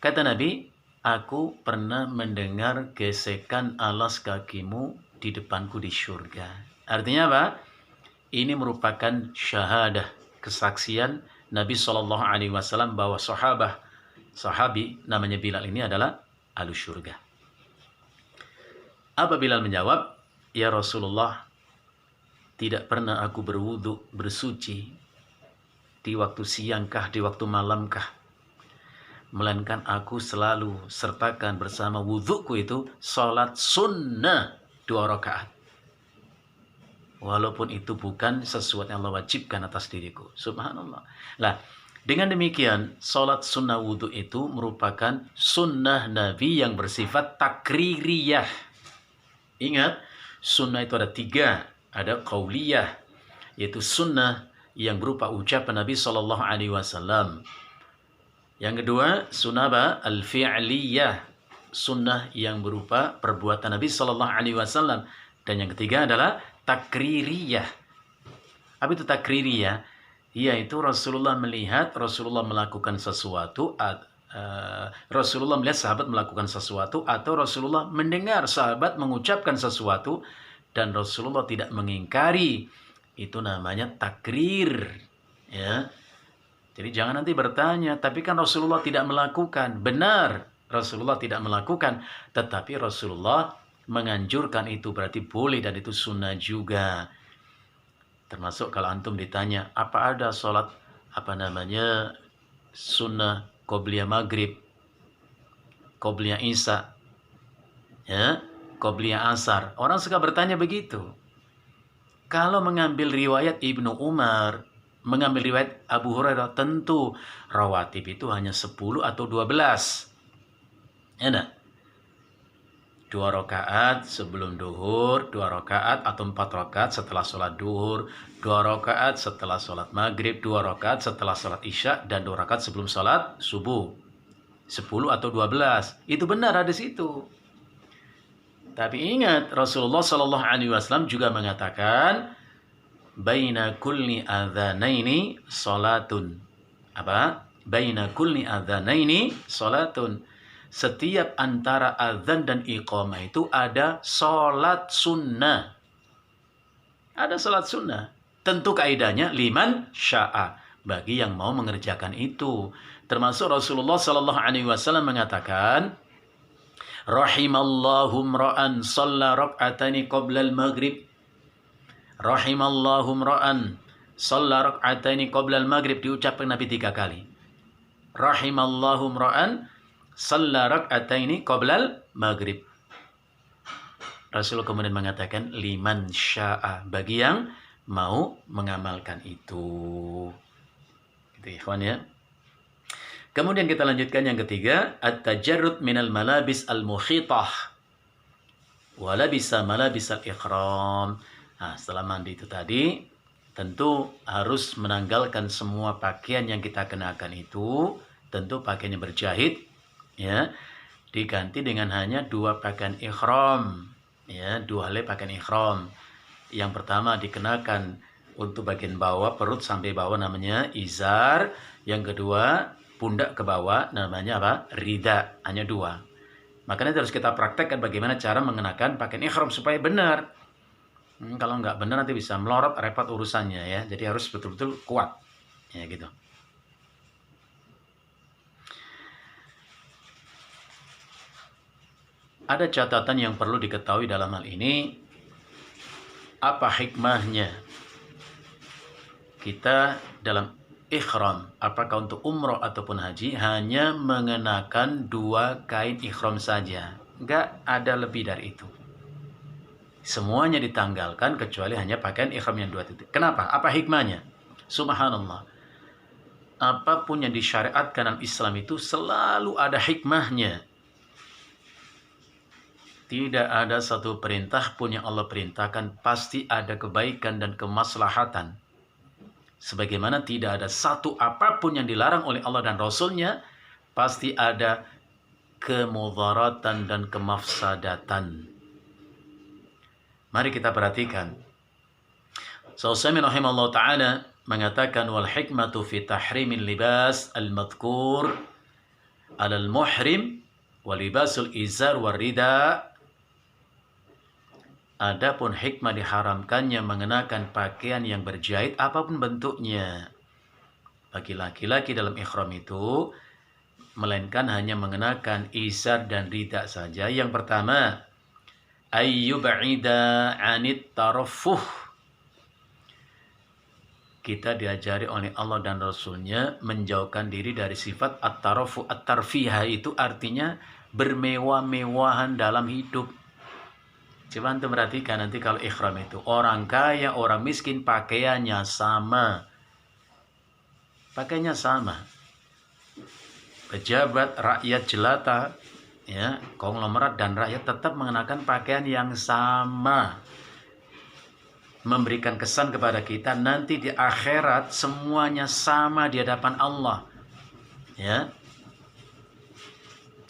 Kata Nabi, aku pernah mendengar gesekan alas kakimu di depanku di surga. Artinya apa? Ini merupakan syahadah, kesaksian Nabi SAW bahwa sahabi namanya Bilal ini adalah ahlu surga. Apa Bilal menjawab? Ya Rasulullah, tidak pernah aku berwudu, bersuci di waktu siangkah, di waktu malamkah, melainkan aku selalu sertakan bersama wuduku itu sholat sunnah 2 rakaat. Walaupun itu bukan sesuatu yang Allah wajibkan atas diriku. Subhanallah. Nah, dengan demikian, sholat sunnah wudu itu merupakan sunnah Nabi yang bersifat takririyah. Ingat, sunnah itu ada 3, ada qauliyah, yaitu sunnah yang berupa ucapan Nabi SAW. Yang kedua, sunnah al-fi'liyah, sunnah yang berupa perbuatan Nabi SAW. Dan yang ketiga adalah takririyah. Apa itu takririyah? Yaitu Rasulullah melihat, Rasulullah melakukan sesuatu, Rasulullah melihat sahabat melakukan sesuatu, atau Rasulullah mendengar sahabat mengucapkan sesuatu dan Rasulullah tidak mengingkari Itu namanya takrir. Ya. Jadi jangan nanti bertanya, tapi kan Rasulullah tidak melakukan. Benar, Rasulullah tidak melakukan. Tetapi Rasulullah menganjurkan, itu berarti boleh dan itu sunnah juga. Termasuk kalau antum ditanya, apa ada sholat sunnah qobliyah maghrib, qobliyah isya, ya, qobliyah asar. Orang suka bertanya begitu. Kalau mengambil riwayat Ibnu Umar, mengambil riwayat Abu Hurairah, tentu rawatib itu hanya 10 atau 12. Enak. 2 rakaat sebelum duhur, 2 rakaat atau 4 rakaat setelah sholat duhur, 2 rakaat setelah sholat maghrib, 2 rakaat setelah sholat isya, dan 2 rakaat sebelum sholat subuh. 10 atau 12. Itu benar ada di situ. Tapi ingat, Rasulullah Shallallahu Alaihi Wasallam juga mengatakan, baina kulli adzanaini salatun. Apa? Baina kulli adzanaini salatun. Setiap antara azan dan iqamah itu ada salat sunnah. Ada salat sunnah. Tentu kaidahnya liman sya'a, bagi yang mau mengerjakan itu. Termasuk Rasulullah Shallallahu Alaihi Wasallam mengatakan, rahimallahu mra'an shalla rak'atani qoblal maghrib. Rahimallahu mra'an shalla rak'atani qoblal maghrib, diucapkan Nabi 3 kali. Rahimallahu mra'an shalla rak'ataini qoblal maghrib. Rasul kemudian mengatakan liman sya'a, bagi yang mau mengamalkan itu. Gitu ya, ikhwan ya. Kemudian kita lanjutkan yang ketiga, at-tajarrud minal malabis al-mukhitah wa labisa malabis al-ikhram. Nah, setelah mandi itu tadi, tentu harus menanggalkan semua pakaian yang kita kenakan itu, tentu pakaian yang berjahit, ya, diganti dengan hanya 2 pakaian ikhram, ya, 2 helai pakaian ikhram. Yang pertama dikenakan untuk bagian bawah, perut sampai bawah, namanya izar. Yang kedua, pundak ke bawah, namanya apa? Rida. Hanya 2. Makanya harus kita praktekkan bagaimana cara mengenakan pakaian ihram supaya benar. Kalau nggak benar nanti bisa melorot, repot urusannya ya. Jadi harus betul-betul kuat. Ya gitu. Ada catatan yang perlu diketahui dalam hal ini. Apa hikmahnya kita dalam ikhram, apakah untuk umroh ataupun haji, hanya mengenakan 2 kain ikhram saja. Enggak ada lebih dari itu. Semuanya ditanggalkan kecuali hanya pakaian ikhram yang 2 titik. Kenapa? Apa hikmahnya? Subhanallah. Apapun yang disyariatkan dalam Islam itu selalu ada hikmahnya. Tidak ada satu perintah pun yang Allah perintahkan pasti ada kebaikan dan kemaslahatan. Sebagaimana tidak ada satu apapun yang dilarang oleh Allah dan Rasulnya, pasti ada kemudaratan dan kemafsadatan. Mari kita perhatikan. Sa'usaimin rahimahullah ta'ala mengatakan, wal hikmatu fi tahrimil libas al-madhkur alal muhrim wa libasul izar war rida. Adapun hikmah diharamkannya mengenakan pakaian yang berjahit apapun bentuknya bagi laki-laki dalam ikhram itu, melainkan hanya mengenakan izar dan rida saja. Yang pertama, ayyub'ida 'anit taraffuh. Kita diajari oleh Allah dan Rasulnya menjauhkan diri dari sifat at-tarafu. At-tarfihah itu artinya bermewah-mewahan dalam hidup. Coba antum perhatikan nanti kalau ikhram itu, orang kaya, orang miskin pakaiannya sama. Pakaiannya sama. Pejabat, rakyat jelata, ya, konglomerat dan rakyat tetap mengenakan pakaian yang sama. Memberikan kesan kepada kita nanti di akhirat semuanya sama di hadapan Allah. Ya.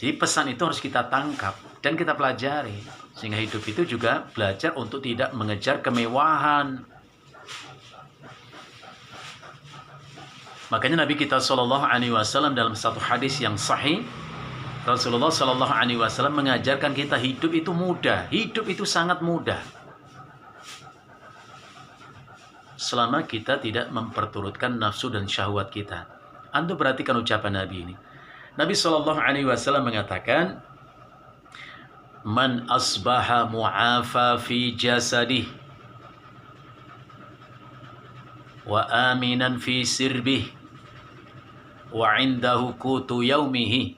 Jadi pesan itu harus kita tangkap dan kita pelajari. Sehingga hidup itu juga belajar untuk tidak mengejar kemewahan. Makanya Nabi kita Shallallahu Alaihi Wasallam dalam satu hadis yang sahih, Rasulullah Shallallahu Alaihi Wasallam mengajarkan kita hidup itu mudah. Hidup itu sangat mudah. selama kita tidak memperturutkan nafsu dan syahwat kita. Antum perhatikan ucapan Nabi ini. Nabi SAW mengatakan, Man asbaha mu'afa fi jasadih wa aminan fi sirbih wa indahu kutu yaumihi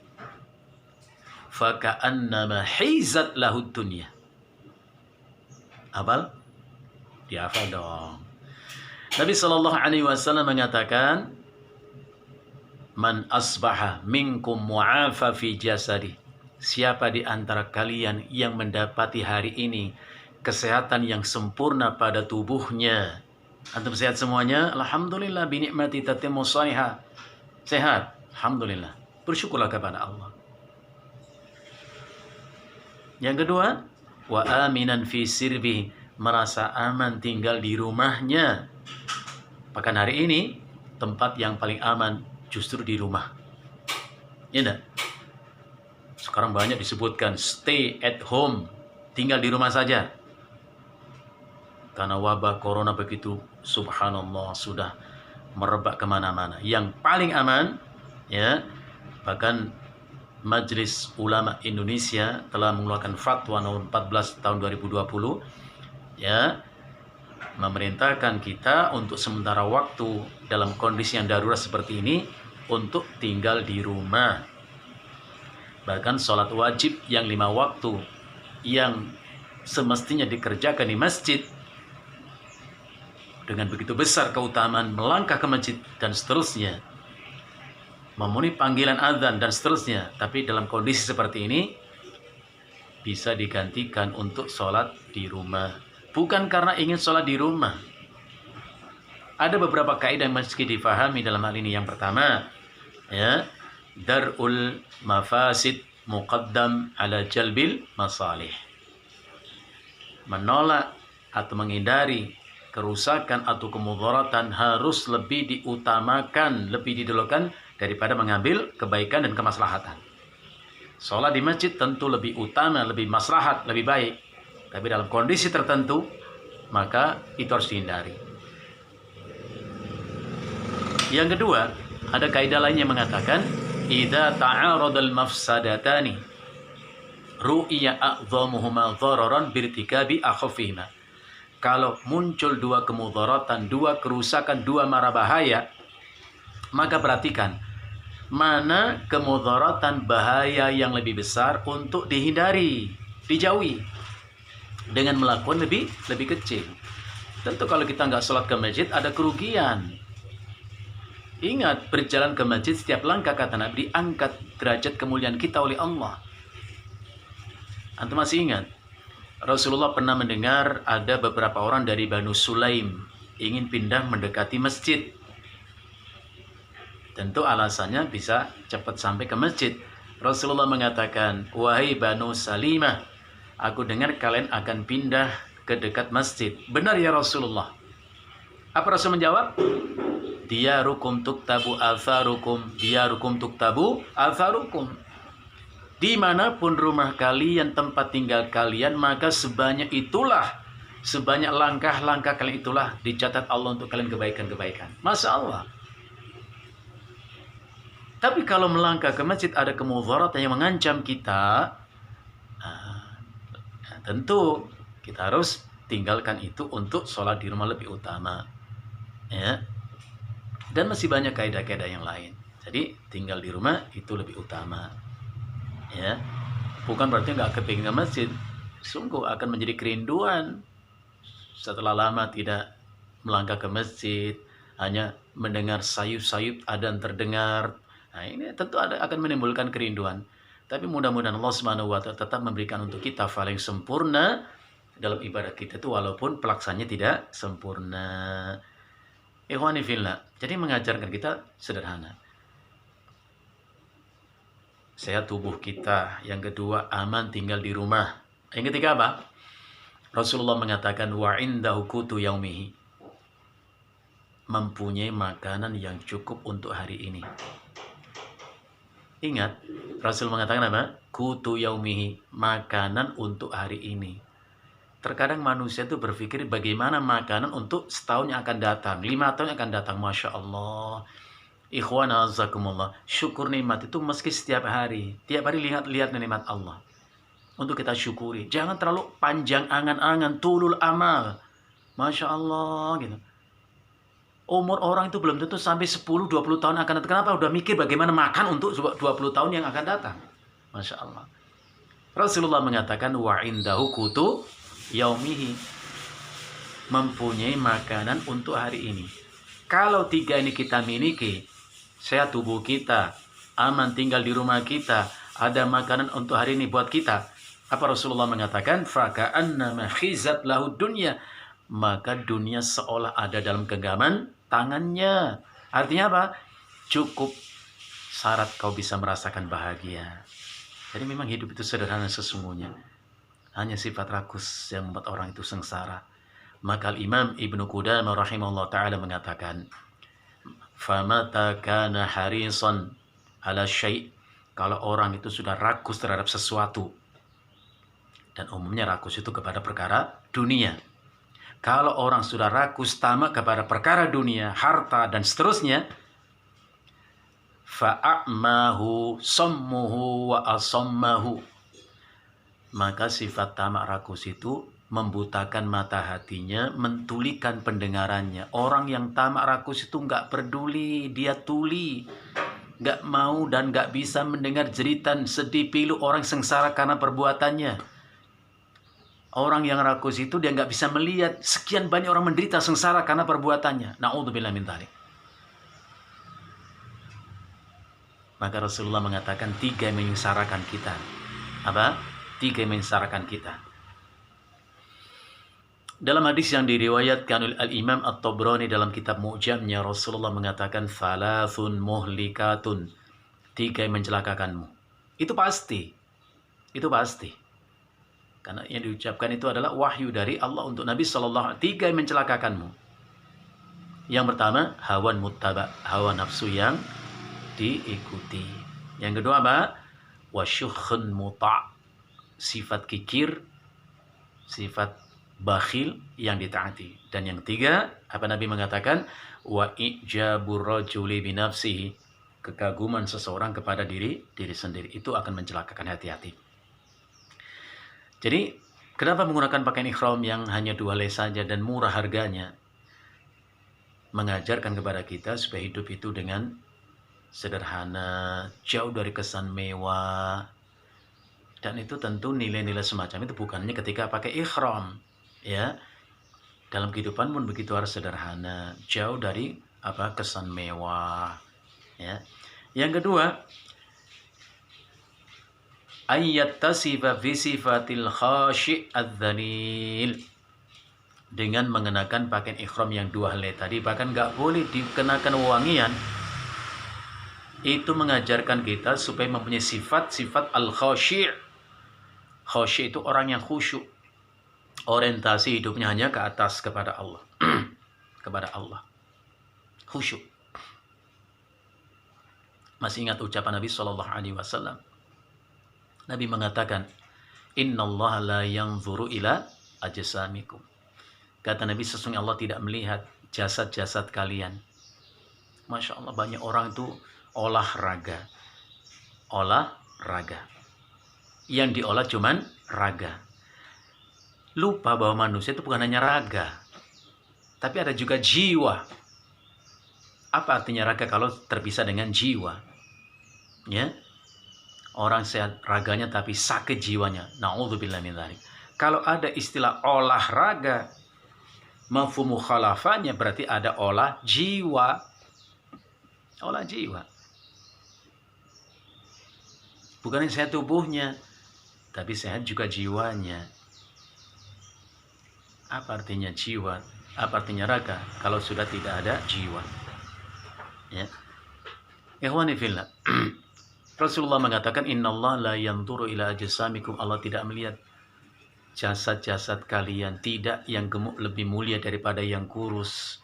faka'annama hizat lahu dunya. Hafal? Dihafal dong. Nabi SAW mengatakan, Man asbaha minkum mu'afa fi jasadi. Siapa di antara kalian yang mendapati hari ini kesehatan yang sempurna pada tubuhnya? Antum sehat semuanya? Alhamdulillah, bi ni'mati tatimmu shaliha. Sehat, alhamdulillah. Bersyukurlah kepada Allah. Yang kedua, wa aminan fi sirbihi, merasa aman tinggal di rumahnya. Bahkan hari ini tempat yang paling aman justru di rumah. Ya enggak? Sekarang banyak disebutkan stay at home, tinggal di rumah saja. Karena wabah corona begitu, subhanallah, sudah merebak kemana-mana. Yang paling aman, ya, bahkan Majelis Ulama Indonesia telah mengeluarkan fatwa nomor 14 tahun 2020, ya, memerintahkan kita untuk sementara waktu dalam kondisi yang darurat seperti ini untuk tinggal di rumah. Bahkan sholat wajib yang 5 waktu yang semestinya dikerjakan di masjid, dengan begitu besar keutamaan melangkah ke masjid dan seterusnya, memenuhi panggilan azan dan seterusnya, tapi dalam kondisi seperti ini bisa digantikan untuk sholat di rumah. Bukan karena ingin sholat di rumah. Ada beberapa kaidah yang mesti difahami dalam hal ini. Yang pertama, ya, dar'ul mafasid muqaddam ala jalbil masalih. Menolak atau menghindari kerusakan atau kemudaratan harus lebih diutamakan, lebih didahulukan daripada mengambil kebaikan dan kemaslahatan. Sholat di masjid tentu lebih utama, lebih maslahat, lebih baik. Tapi dalam kondisi tertentu, maka itu harus dihindari. Yang kedua, ada kaidah lain yang mengatakan, idza ta'aradal mafsadatani ru'iya a'dhamuhuma dhararan birtikabi akhafihima. Kalau muncul dua kemudaratan, dua kerusakan, dua mara bahaya, maka perhatikan mana kemudaratan bahaya yang lebih besar untuk dihindari, dijauhi dengan melakukan lebih kecil. Tentu kalau kita nggak sholat ke masjid ada kerugian. Ingat, berjalan ke masjid setiap langkah, kata Nabi, diangkat derajat kemuliaan kita oleh Allah. Antum masih ingat? Rasulullah pernah mendengar ada beberapa orang dari Banu Sulaim ingin pindah mendekati masjid. Tentu alasannya bisa cepat sampai ke masjid. Rasulullah mengatakan, wahai Banu Salimah, aku dengar kalian akan pindah ke dekat masjid. Benar ya Rasulullah? Apa Rasul menjawab? Diyarukum tuktabu atharukum, diyarukum tuktabu atharukum. Dimanapun rumah kalian, tempat tinggal kalian, maka sebanyak itulah, sebanyak langkah-langkah kalian itulah dicatat Allah untuk kalian kebaikan-kebaikan. Masya Allah. Tapi kalau melangkah ke masjid ada kemudaratan yang mengancam kita, tentu kita harus tinggalkan itu untuk sholat di rumah lebih utama, ya. Dan masih banyak kaidah-kaidah yang lain. Jadi tinggal di rumah itu lebih utama, ya. Bukan berarti nggak kepingin ke masjid. Sungguh akan menjadi kerinduan setelah lama tidak melangkah ke masjid, hanya mendengar sayup-sayup adzan terdengar. Nah, ini tentu akan menimbulkan kerinduan. Tapi mudah-mudahan Allah Subhanahu wa Ta'ala tetap memberikan untuk kita paling sempurna dalam ibadah kita itu, walaupun pelaksananya tidak sempurna. Ikhwani fillah. Jadi mengajarkan kita sederhana. Sehat tubuh kita. Yang kedua, aman tinggal di rumah. Yang ketiga apa? Rasulullah mengatakan, wa indahu qutu yaumihi. Mempunyai makanan yang cukup untuk hari ini. Ingat, Rasul mengatakan apa? Qutu yaumihi. Makanan untuk hari ini. Terkadang manusia itu berpikir bagaimana makanan untuk setahun yang akan datang, 5 tahun yang akan datang. Masya Allah. Ikhwan azakumullah. Syukur nikmat itu meski setiap hari. Tiap hari lihat nikmat Allah. Untuk kita syukuri. Jangan terlalu panjang angan-angan, tulul amal. Masya Allah gitu. Umur orang itu belum tentu sampai 10-20 tahun akan datang. Kenapa? Udah mikir bagaimana makan untuk 20 tahun yang akan datang. Masya Allah. Rasulullah mengatakan wa indahu kutu yaumihi, mempunyai makanan untuk hari ini. Kalau 3 ini kita miliki, sehat tubuh kita, aman tinggal di rumah kita, ada makanan untuk hari ini buat kita. Apa Rasulullah mengatakan? Faka'annama khizat lahu dunya, maka dunia seolah ada dalam genggaman tangannya. Artinya apa? Cukup syarat kau bisa merasakan bahagia. Jadi memang hidup itu sederhana sesungguhnya. Hanya sifat rakus yang membuat orang itu sengsara. Maka Imam Ibnu Qudamah rahimahullah ta'ala mengatakan, famata kana harisan ala syai', kalau orang itu sudah rakus terhadap sesuatu, dan umumnya rakus itu kepada perkara dunia. Kalau orang sudah rakus tamak kepada perkara dunia, harta dan seterusnya, fa'amahu sammuhu wa asammahu, maka sifat tamak rakus itu membutakan mata hatinya, mentulikan pendengarannya. Orang yang tamak rakus itu nggak peduli, dia tuli, nggak mau dan nggak bisa mendengar jeritan sedih pilu orang sengsara karena perbuatannya. Orang yang rakus itu dia nggak bisa melihat sekian banyak orang menderita sengsara karena perbuatannya. Na'udzubillah min dzalik. Maka Rasulullah mengatakan 3 yang menyengsarakan kita. Apa? 3 yang menyengsarakan kita. Dalam hadis yang diriwayatkan oleh Al-Imam At-Tabrani dalam kitab Mu'jamnya, Rasulullah mengatakan thalathun muhlikatun, 3 yang mencelakakanmu. Itu pasti. Itu pasti. Karena yang diucapkan itu adalah wahyu dari Allah untuk Nabi SAW. 3 yang mencelakakanmu. Yang pertama, hawan muttaba, hawa nafsu yang diikuti. Yang kedua apa? Wasyukhun muta', sifat kikir, sifat bakhil yang ditaati. Dan yang ketiga, apa Nabi mengatakan? Wa ijabur rajuli binafsihi, kekaguman seseorang kepada diri sendiri. Itu akan mencelakakan, hati-hati. Jadi, kenapa menggunakan pakaian ihram yang hanya 2 helai saja dan murah harganya? Mengajarkan kepada kita supaya hidup itu dengan sederhana, jauh dari kesan mewah. Dan itu tentu nilai-nilai semacam itu bukan hanya ketika pakai ihram, ya. Dalam kehidupan pun begitu, harus sederhana, jauh dari kesan mewah, ya. Yang kedua, ayyattasifa fi sifatil khashi' adz-dzalil, dengan mengenakan pakaian ihram yang 2 helai tadi, bahkan nggak boleh dikenakan wangian. Itu mengajarkan kita supaya mempunyai sifat-sifat al-khashi'. Khashi' itu orang yang khusyuk. Orientasi hidupnya hanya ke atas, kepada Allah. Kepada Allah. Khusyuk. Masih ingat ucapan Nabi SAW? Nabi mengatakan, innallaha la yanzuru ila ajsamikum. Kata Nabi, sesungguhnya Allah tidak melihat jasad-jasad kalian. Masya Allah, banyak orang itu olahraga. Yang diolah cuman raga. Lupa bahwa manusia itu bukan hanya raga, tapi ada juga jiwa. Apa artinya raga kalau terpisah dengan jiwa? Ya, orang sehat raganya tapi sakit jiwanya. Na'udzubillah min dzalik. Kalau ada istilah olahraga, mafhum mukhalafahnya berarti ada olah jiwa. Olah jiwa. Bukan yang sehat tubuhnya, tapi sehat juga jiwanya. Apa artinya jiwa? Apa artinya raga kalau sudah tidak ada jiwa? Ya. Ikhwani fillah. Rasulullah mengatakan, innallaha la yanzuru ila ajsamikum. Allah tidak melihat jasad-jasad kalian, tidak yang gemuk lebih mulia daripada yang kurus.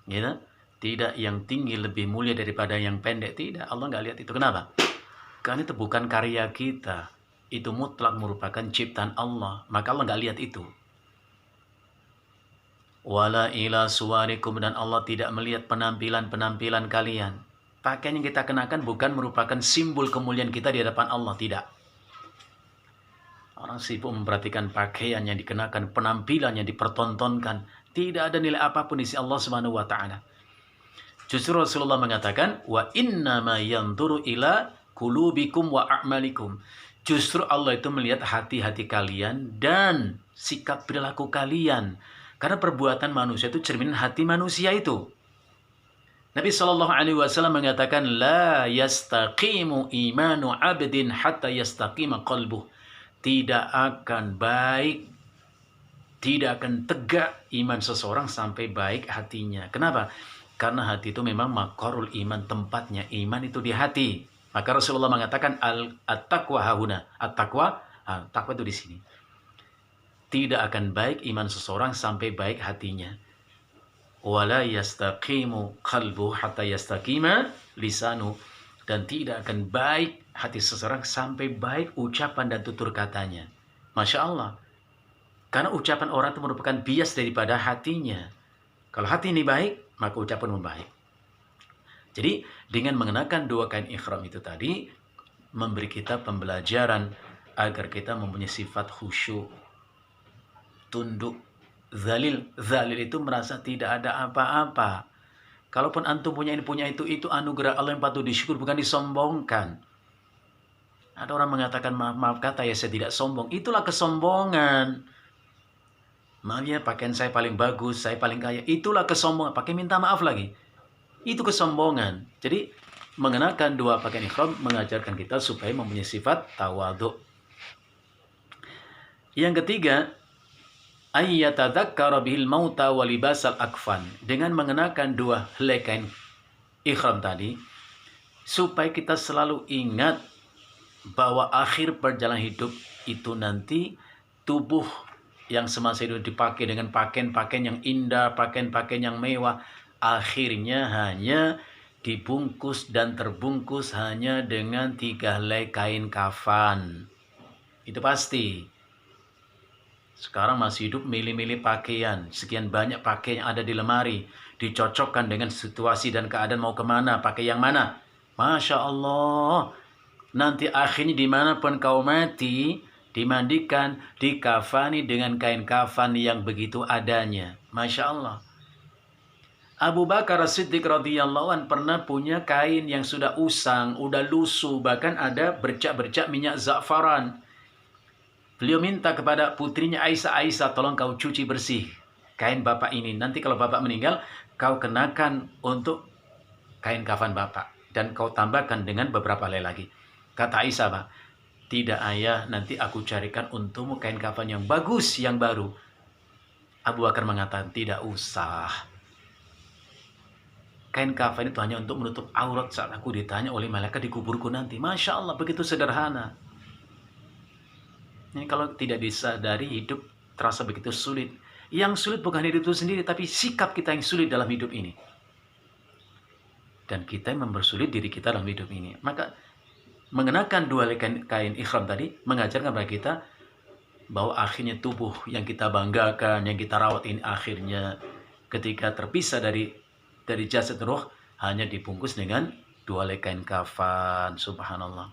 Ya. Tidak yang tinggi lebih mulia daripada yang pendek. Tidak, Allah nggak lihat itu. Kenapa? Karena itu bukan karya kita. Itu mutlak merupakan ciptaan Allah. Maka Allah nggak lihat itu. Wala ila suwarikum, dan Allah tidak melihat penampilan-penampilan kalian. Pakaian yang kita kenakan bukan merupakan simbol kemuliaan kita di hadapan Allah, tidak. Orang sibuk memperhatikan pakaian yang dikenakan, penampilan yang dipertontonkan. Tidak ada nilai apapun di sisi Allah Subhanahu wa taala. Justru Rasulullah mengatakan, wa innama yanzuru ila qulubikum wa a'malikum. Justru Allah itu melihat hati-hati kalian dan sikap perilaku kalian. Karena perbuatan manusia itu cerminan hati manusia itu. Nabi SAW mengatakan, la yastaqimu imanu abdin hatta yastaqima qalbuh. Tidak akan baik, tidak akan tegak iman seseorang sampai baik hatinya. Kenapa? Karena hati itu memang maqarul iman, tempatnya iman itu di hati. Maka Rasulullah mengatakan at-taqwa hahuna. At-taqwa, taqwa itu di sini. Tidak akan baik iman seseorang sampai baik hatinya. Wala yastaqimu qalbu hatta yastaqima lisanu, dan tidak akan baik hati seseorang sampai baik ucapan dan tutur katanya. Masya Allah. Karena ucapan orang itu merupakan bias daripada hatinya. Kalau hati ini baik, maka ucapan membaik. Jadi dengan mengenakan dua kain ihram itu tadi, memberi kita pembelajaran agar kita mempunyai sifat khusyuk, tunduk, zalil. Zalil itu merasa tidak ada apa-apa. Kalaupun antum punya ini, punya itu anugerah Allah yang patut disyukur, bukan disombongkan. Ada orang mengatakan, maaf kata ya, saya tidak sombong. Itulah kesombongan. Maaf ya, pakaian saya paling bagus, saya paling kaya. Itulah kesombongan. Pakai minta maaf lagi. Itu kesombongan. Jadi mengenakan dua pakaian ihram mengajarkan kita supaya mempunyai sifat tawadhu. Yang ketiga, ayyatadzakkara bihil mauta wa libasal akfan. Dengan mengenakan dua helai kain ihram tadi, supaya kita selalu ingat bahwa akhir perjalanan hidup itu nanti tubuh yang semasa itu dipakai dengan pakaian-pakaian yang indah, pakaian-pakaian yang mewah, akhirnya hanya dibungkus dan terbungkus hanya dengan 3 helai kain kafan. Itu pasti. Sekarang masih hidup milih-milih pakaian. Sekian banyak pakaian yang ada di lemari. Dicocokkan dengan situasi dan keadaan mau kemana, pakai yang mana. Masya Allah. Nanti akhirnya dimanapun kau mati, dimandikan, dikafani dengan kain kafan yang begitu adanya. Masya Allah. Abu Bakar As-Siddiq radhiyallahu anh pernah punya kain yang sudah usang, udah lusuh, bahkan ada bercak-bercak minyak za'faran. Beliau minta kepada putrinya Aisyah, tolong kau cuci bersih kain bapak ini. Nanti kalau bapak meninggal, kau kenakan untuk kain kafan bapak. Dan kau tambahkan dengan beberapa helai lagi. Kata Aisyah, Pak, tidak ayah, nanti aku carikan untukmu kain kafan yang bagus, yang baru. Abu Bakar mengatakan, tidak usah. Kain kafan itu hanya untuk menutup aurat saat aku ditanya oleh malaikat di kuburku nanti. Masya Allah, begitu sederhana. Ini kalau tidak disadari, hidup terasa begitu sulit. Yang sulit bukan hidup itu sendiri, tapi sikap kita yang sulit dalam hidup ini. Dan kita yang mempersulit diri kita dalam hidup ini. Maka mengenakan dua kain ihram tadi mengajarkan kepada kita bahwa akhirnya tubuh yang kita banggakan, yang kita rawat ini akhirnya ketika terpisah dari jasad roh hanya dibungkus dengan dua helai kain kafan. Subhanallah.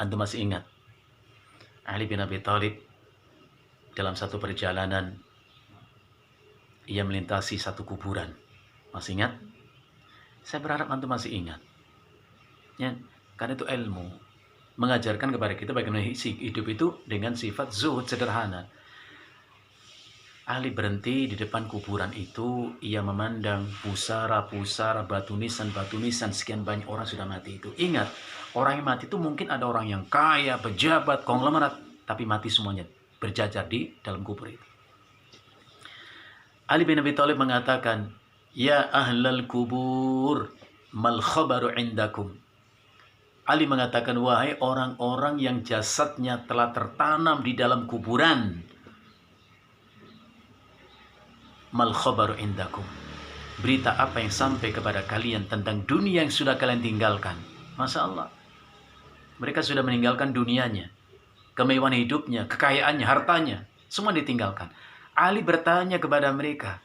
Antum masih ingat Ali bin Abi Thalib dalam satu perjalanan ia melintasi satu kuburan. Masih ingat? Saya berharap antum masih ingat. Ya, karena itu ilmu mengajarkan kepada kita bagaimana hidup itu dengan sifat zuhud sederhana. Ali berhenti di depan kuburan itu, ia memandang pusara-pusara, batu nisan sekian banyak orang sudah mati itu. Ingat, orang yang mati itu mungkin ada orang yang kaya, pejabat, konglomerat, tapi mati semuanya berjajar di dalam kubur itu. Ali bin Abi Thalib mengatakan, ya ahlal kubur, mal khabaru indakum. Ali mengatakan, wahai orang-orang yang jasadnya telah tertanam di dalam kuburan, mal khabaru indakum. Berita apa yang sampai kepada kalian tentang dunia yang sudah kalian tinggalkan. Masya Allah. Mereka sudah meninggalkan dunianya, kemewahan hidupnya, kekayaannya, hartanya, semua ditinggalkan. Ali bertanya kepada mereka.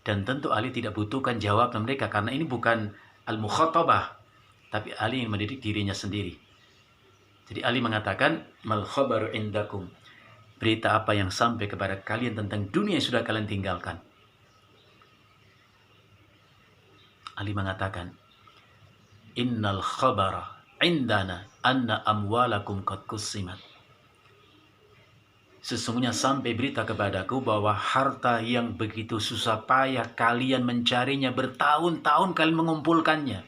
Dan tentu Ali tidak butuhkan jawaban mereka, karena ini bukan al-mukhatabah, tapi Ali yang mendidik dirinya sendiri. Jadi Ali mengatakan, mal khabaru indakum, berita apa yang sampai kepada kalian tentang dunia yang sudah kalian tinggalkan. Ali mengatakan, innal khabara indana anna amwalakum qad kusimat. Sesungguhnya sampai berita kepadaku bahwa harta yang begitu susah payah kalian mencarinya, bertahun-tahun kalian mengumpulkannya,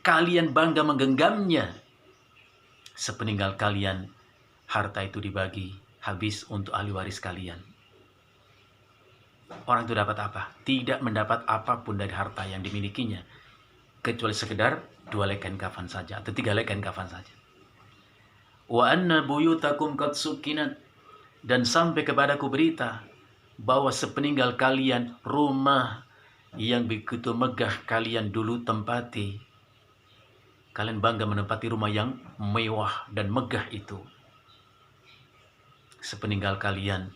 kalian bangga menggenggamnya. Sepeninggal kalian, harta itu dibagi habis untuk ahli waris kalian. Orang itu dapat apa? Tidak mendapat apapun dari harta yang dimilikinya, kecuali sekedar 2 helai kain kafan saja atau 3 helai kain kafan saja. Wa anna buyutakum qad sukinat, dan sampai kepadaku berita bahwa sepeninggal kalian, rumah yang begitu megah kalian dulu tempati, kalian bangga menempati rumah yang mewah dan megah itu. Sepeninggal kalian,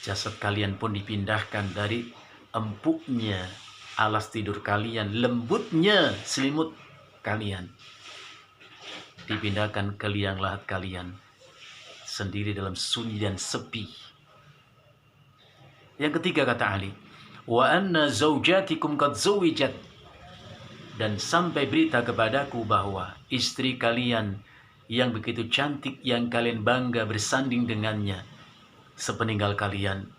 jasad kalian pun dipindahkan dari empuknya alas tidur kalian, lembutnya selimut kalian, dipindahkan ke liang lahat kalian, sendiri dalam sunyi dan sepi. Yang ketiga kata Ali, wa anna zaujatikum qad zuwijat, dan sampai berita kepadaku bahwa istri kalian yang begitu cantik, yang kalian bangga bersanding dengannya, sepeninggal kalian,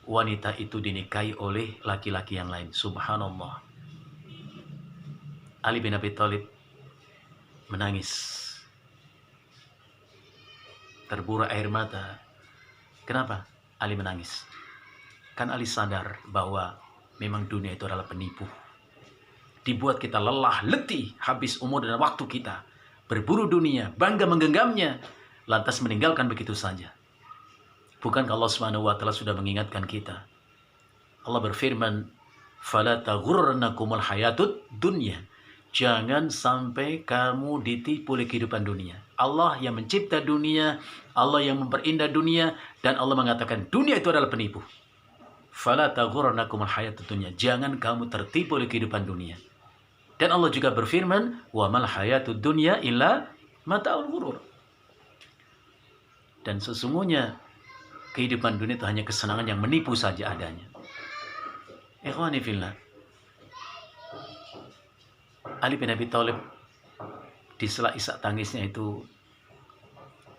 wanita itu dinikahi oleh laki-laki yang lain. Subhanallah. Ali bin Abi Thalib menangis, terburai air mata. Kenapa Ali menangis? Kan Ali sadar bahwa memang dunia itu adalah penipu. Dibuat kita lelah, letih, habis umur dan waktu kita berburu dunia, bangga menggenggamnya, lantas meninggalkan begitu saja. Bukankah Allah Subhanahu wa taala sudah mengingatkan kita? Allah berfirman, "Fala taghurrannakumul hayatud dunya." Jangan sampai kamu ditipu oleh kehidupan dunia. Allah yang mencipta dunia, Allah yang memperindah dunia, dan Allah mengatakan dunia itu adalah penipu. Fala taghurrannakumul hayatud dunya. Jangan kamu tertipu oleh kehidupan dunia. Dan Allah juga berfirman, wa mal hayatud dunya illa mata'ul ghurur. Dan sesungguhnya kehidupan dunia itu hanya kesenangan yang menipu saja adanya. Ikhwani fillah, Ali bin Abi Thalib di sela isak tangisnya itu,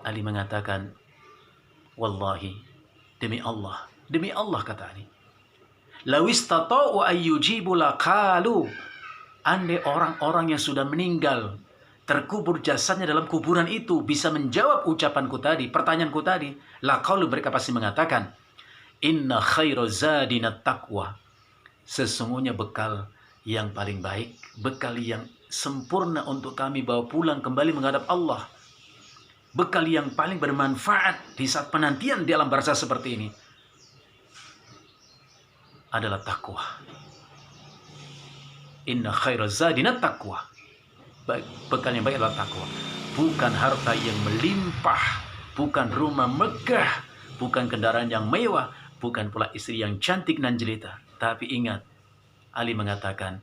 Ali mengatakan, wallahi, demi Allah kata Ali, lawistata'u ayyujibu laqalu, andai orang-orang yang sudah meninggal, terkubur jasadnya dalam kuburan itu, bisa menjawab ucapanku tadi, pertanyaanku tadi, laqalu, mereka pasti mengatakan, inna khairu zadina taqwa, sesungguhnya bekal yang paling baik, bekal yang sempurna untuk kami bawa pulang kembali menghadap Allah, bekal yang paling bermanfaat di saat penantian di alam barzah seperti ini adalah takwa. Inna khairaz zadina taqwa, bekal yang baik adalah takwa. Bukan harta yang melimpah, bukan rumah megah, bukan kendaraan yang mewah, bukan pula istri yang cantik dan jelita. Tapi ingat, Ali mengatakan,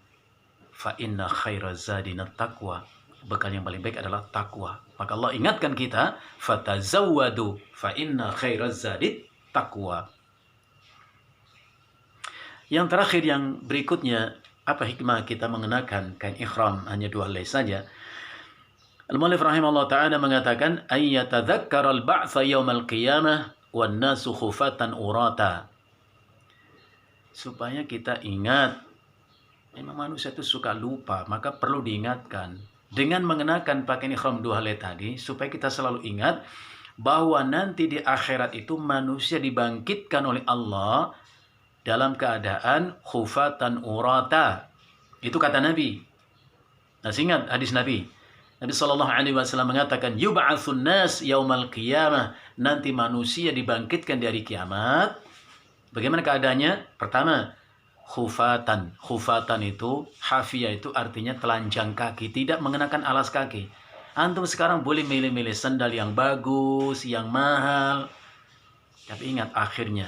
fa inna khairaz zadina taqwa, bekal yang paling baik adalah takwa. Maka Allah ingatkan kita, fatazawwadu fa inna khairaz zadit taqwa. Yang terakhir, yang berikutnya, apa hikmah kita mengenakan kain ihram hanya 2 helai saja? Al-Mu'allif rahimahullah ta'ala mengatakan, ayyatadhakkaral ba'tha yawmal qiyamah wan nasu khufatan urata. Supaya kita ingat, memang manusia itu suka lupa, maka perlu diingatkan dengan mengenakan pakaian ihram 2 helai tadi, supaya kita selalu ingat bahwa nanti di akhirat itu manusia dibangkitkan oleh Allah dalam keadaan khufatan urata. Itu kata Nabi. Nah, ingat hadis Nabi. Nabi SAW mengatakan, yub'atsun nas yaumal qiyamah, nanti manusia dibangkitkan di hari kiamat. Bagaimana keadaannya? Pertama, khufatan. Khufatan itu, hafiyah itu artinya telanjang kaki, tidak mengenakan alas kaki. Antum sekarang boleh milih-milih sandal yang bagus, yang mahal, Tapi ingat akhirnya,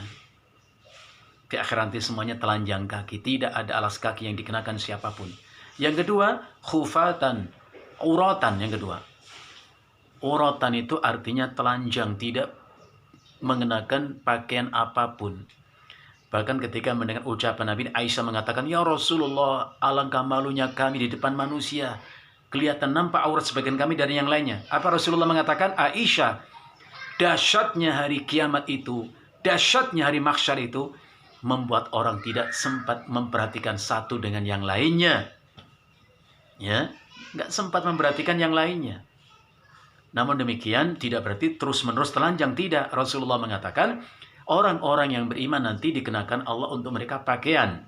di akhir nanti semuanya telanjang kaki. Tidak ada alas kaki yang dikenakan siapapun. Yang kedua, khufatan, uratan yang kedua. Uratan itu artinya telanjang, tidak mengenakan pakaian apapun. Bahkan ketika mendengar ucapan Nabi, Aisyah mengatakan, "Ya Rasulullah, alangkah malunya kami di depan manusia. Kelihatan nampak aurat sebagian kami dari yang lainnya." Apa Rasulullah mengatakan? Aisyah, dahsyatnya hari kiamat itu, dahsyatnya hari mahsyar itu, membuat orang tidak sempat memperhatikan satu dengan yang lainnya. Ya, nggak sempat memperhatikan yang lainnya. Namun demikian tidak berarti terus-menerus telanjang, tidak. Rasulullah mengatakan, orang-orang yang beriman nanti dikenakan Allah untuk mereka pakaian.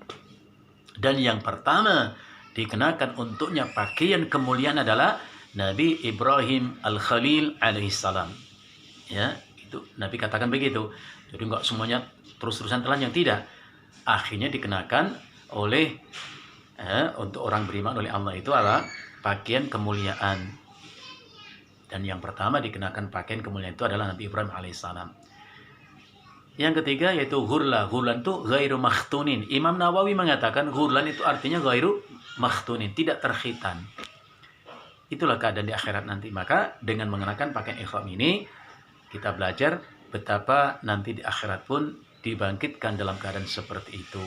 Dan yang pertama dikenakan untuknya pakaian kemuliaan adalah Nabi Ibrahim Al-Khalil alaihissalam. Ya, itu Nabi katakan begitu. Jadi nggak semuanya terus-terusan telanjang, tidak. Akhirnya dikenakan oleh untuk orang beriman oleh Allah itu adalah pakaian kemuliaan. Dan yang pertama dikenakan pakaian kemuliaan itu adalah Nabi Ibrahim alaihissalam. Yang ketiga yaitu ghurla. Ghurlan itu ghairu makhtunin. Imam Nawawi mengatakan ghurlan itu artinya ghairu makhtunin, tidak terkhitan. Itulah keadaan di akhirat nanti. Maka dengan mengenakan pakaian ihram ini, kita belajar betapa nanti di akhirat pun dibangkitkan dalam keadaan seperti itu.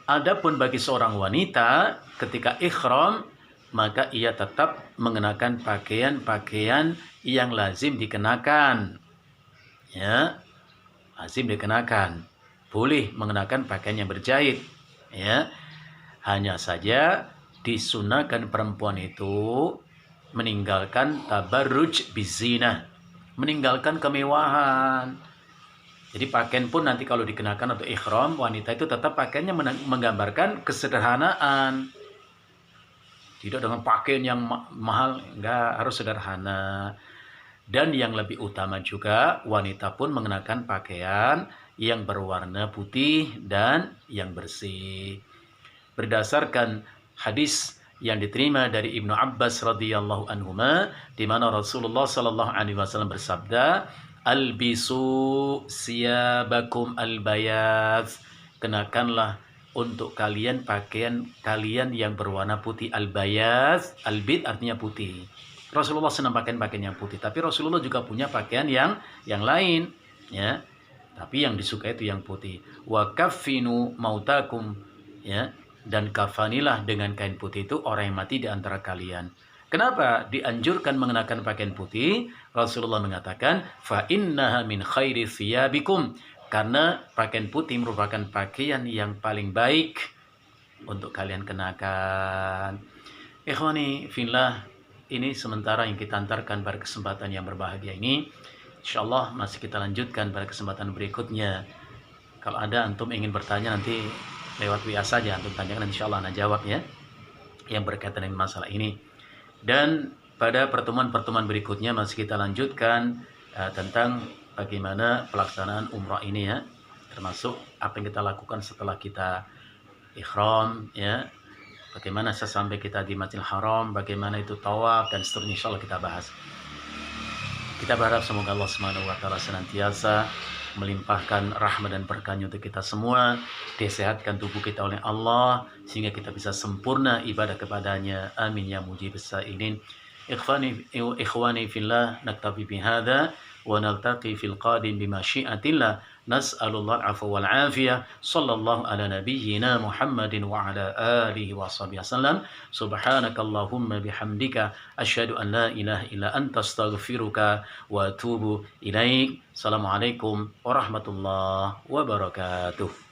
Adapun bagi seorang wanita ketika ihram, maka ia tetap mengenakan pakaian-pakaian yang lazim dikenakan. Ya, lazim dikenakan. Boleh mengenakan pakaian yang berjahit. Ya, hanya saja disunahkan perempuan itu meninggalkan tabarruj bizina, meninggalkan kemewahan. Jadi pakaian pun nanti kalau dikenakan untuk ihram, wanita itu tetap pakaiannya menggambarkan kesederhanaan. Tidak dengan pakaian yang mahal, enggak, harus sederhana. Dan yang lebih utama juga, wanita pun mengenakan pakaian yang berwarna putih dan yang bersih. Berdasarkan hadis yang diterima dari Ibnu Abbas radhiyallahu anhuma, di mana Rasulullah sallallahu alaihi wasallam bersabda, "Albisu siyabakum albayaz." Kenakanlah untuk kalian pakaian kalian yang berwarna putih. Albayaz, albid artinya putih. Rasulullah senang pakaian yang putih, tapi Rasulullah juga punya pakaian yang lain, ya. Tapi yang disukai itu yang putih. Wa kaffinu mautakum, ya. Dan kafanilah dengan kain putih itu orang yang mati di antara kalian. Kenapa dianjurkan mengenakan pakaian putih? Rasulullah mengatakan, fa innaha min khairi thiyabikum. Karena pakaian putih merupakan pakaian yang paling baik untuk kalian kenakan. Ikhwani fillah, ini sementara yang kita antarkan pada kesempatan yang berbahagia ini. InsyaAllah masih kita lanjutkan pada kesempatan berikutnya. Kalau ada antum ingin bertanya nanti lewat WA saja, antum tanyakan, insyaAllah ana jawab ya, yang berkaitan dengan masalah ini. Dan pada pertemuan-pertemuan berikutnya masih kita lanjutkan tentang bagaimana pelaksanaan umrah ini ya, termasuk apa yang kita lakukan setelah kita ihram ya, bagaimana sesampai kita di Masjidil Haram, bagaimana itu tawaf dan seterusnya, insyaallah kita bahas. Kita berharap semoga Allah Subhanahu wa taala senantiasa melimpahkan rahmat dan berkahnya untuk kita semua, disehatkan tubuh kita oleh Allah sehingga kita bisa sempurna ibadah kepadanya. Amin ya mujibus sa'ilin. Ikhwani fillah, naktafi bihadza wa naltaqi fil qadim bimasyiatillah. Nas'alullah al-'afwa wal 'afiyah. Sallallahu ala nabiyyina Muhammadin wa ala alihi wa sahbihi wasallam. Subhanakallahumma bihamdika asyhadu an la ilaha illa anta astaghfiruka wa atubu ilaik. Assalamualaikum warahmatullahi wabarakatuh.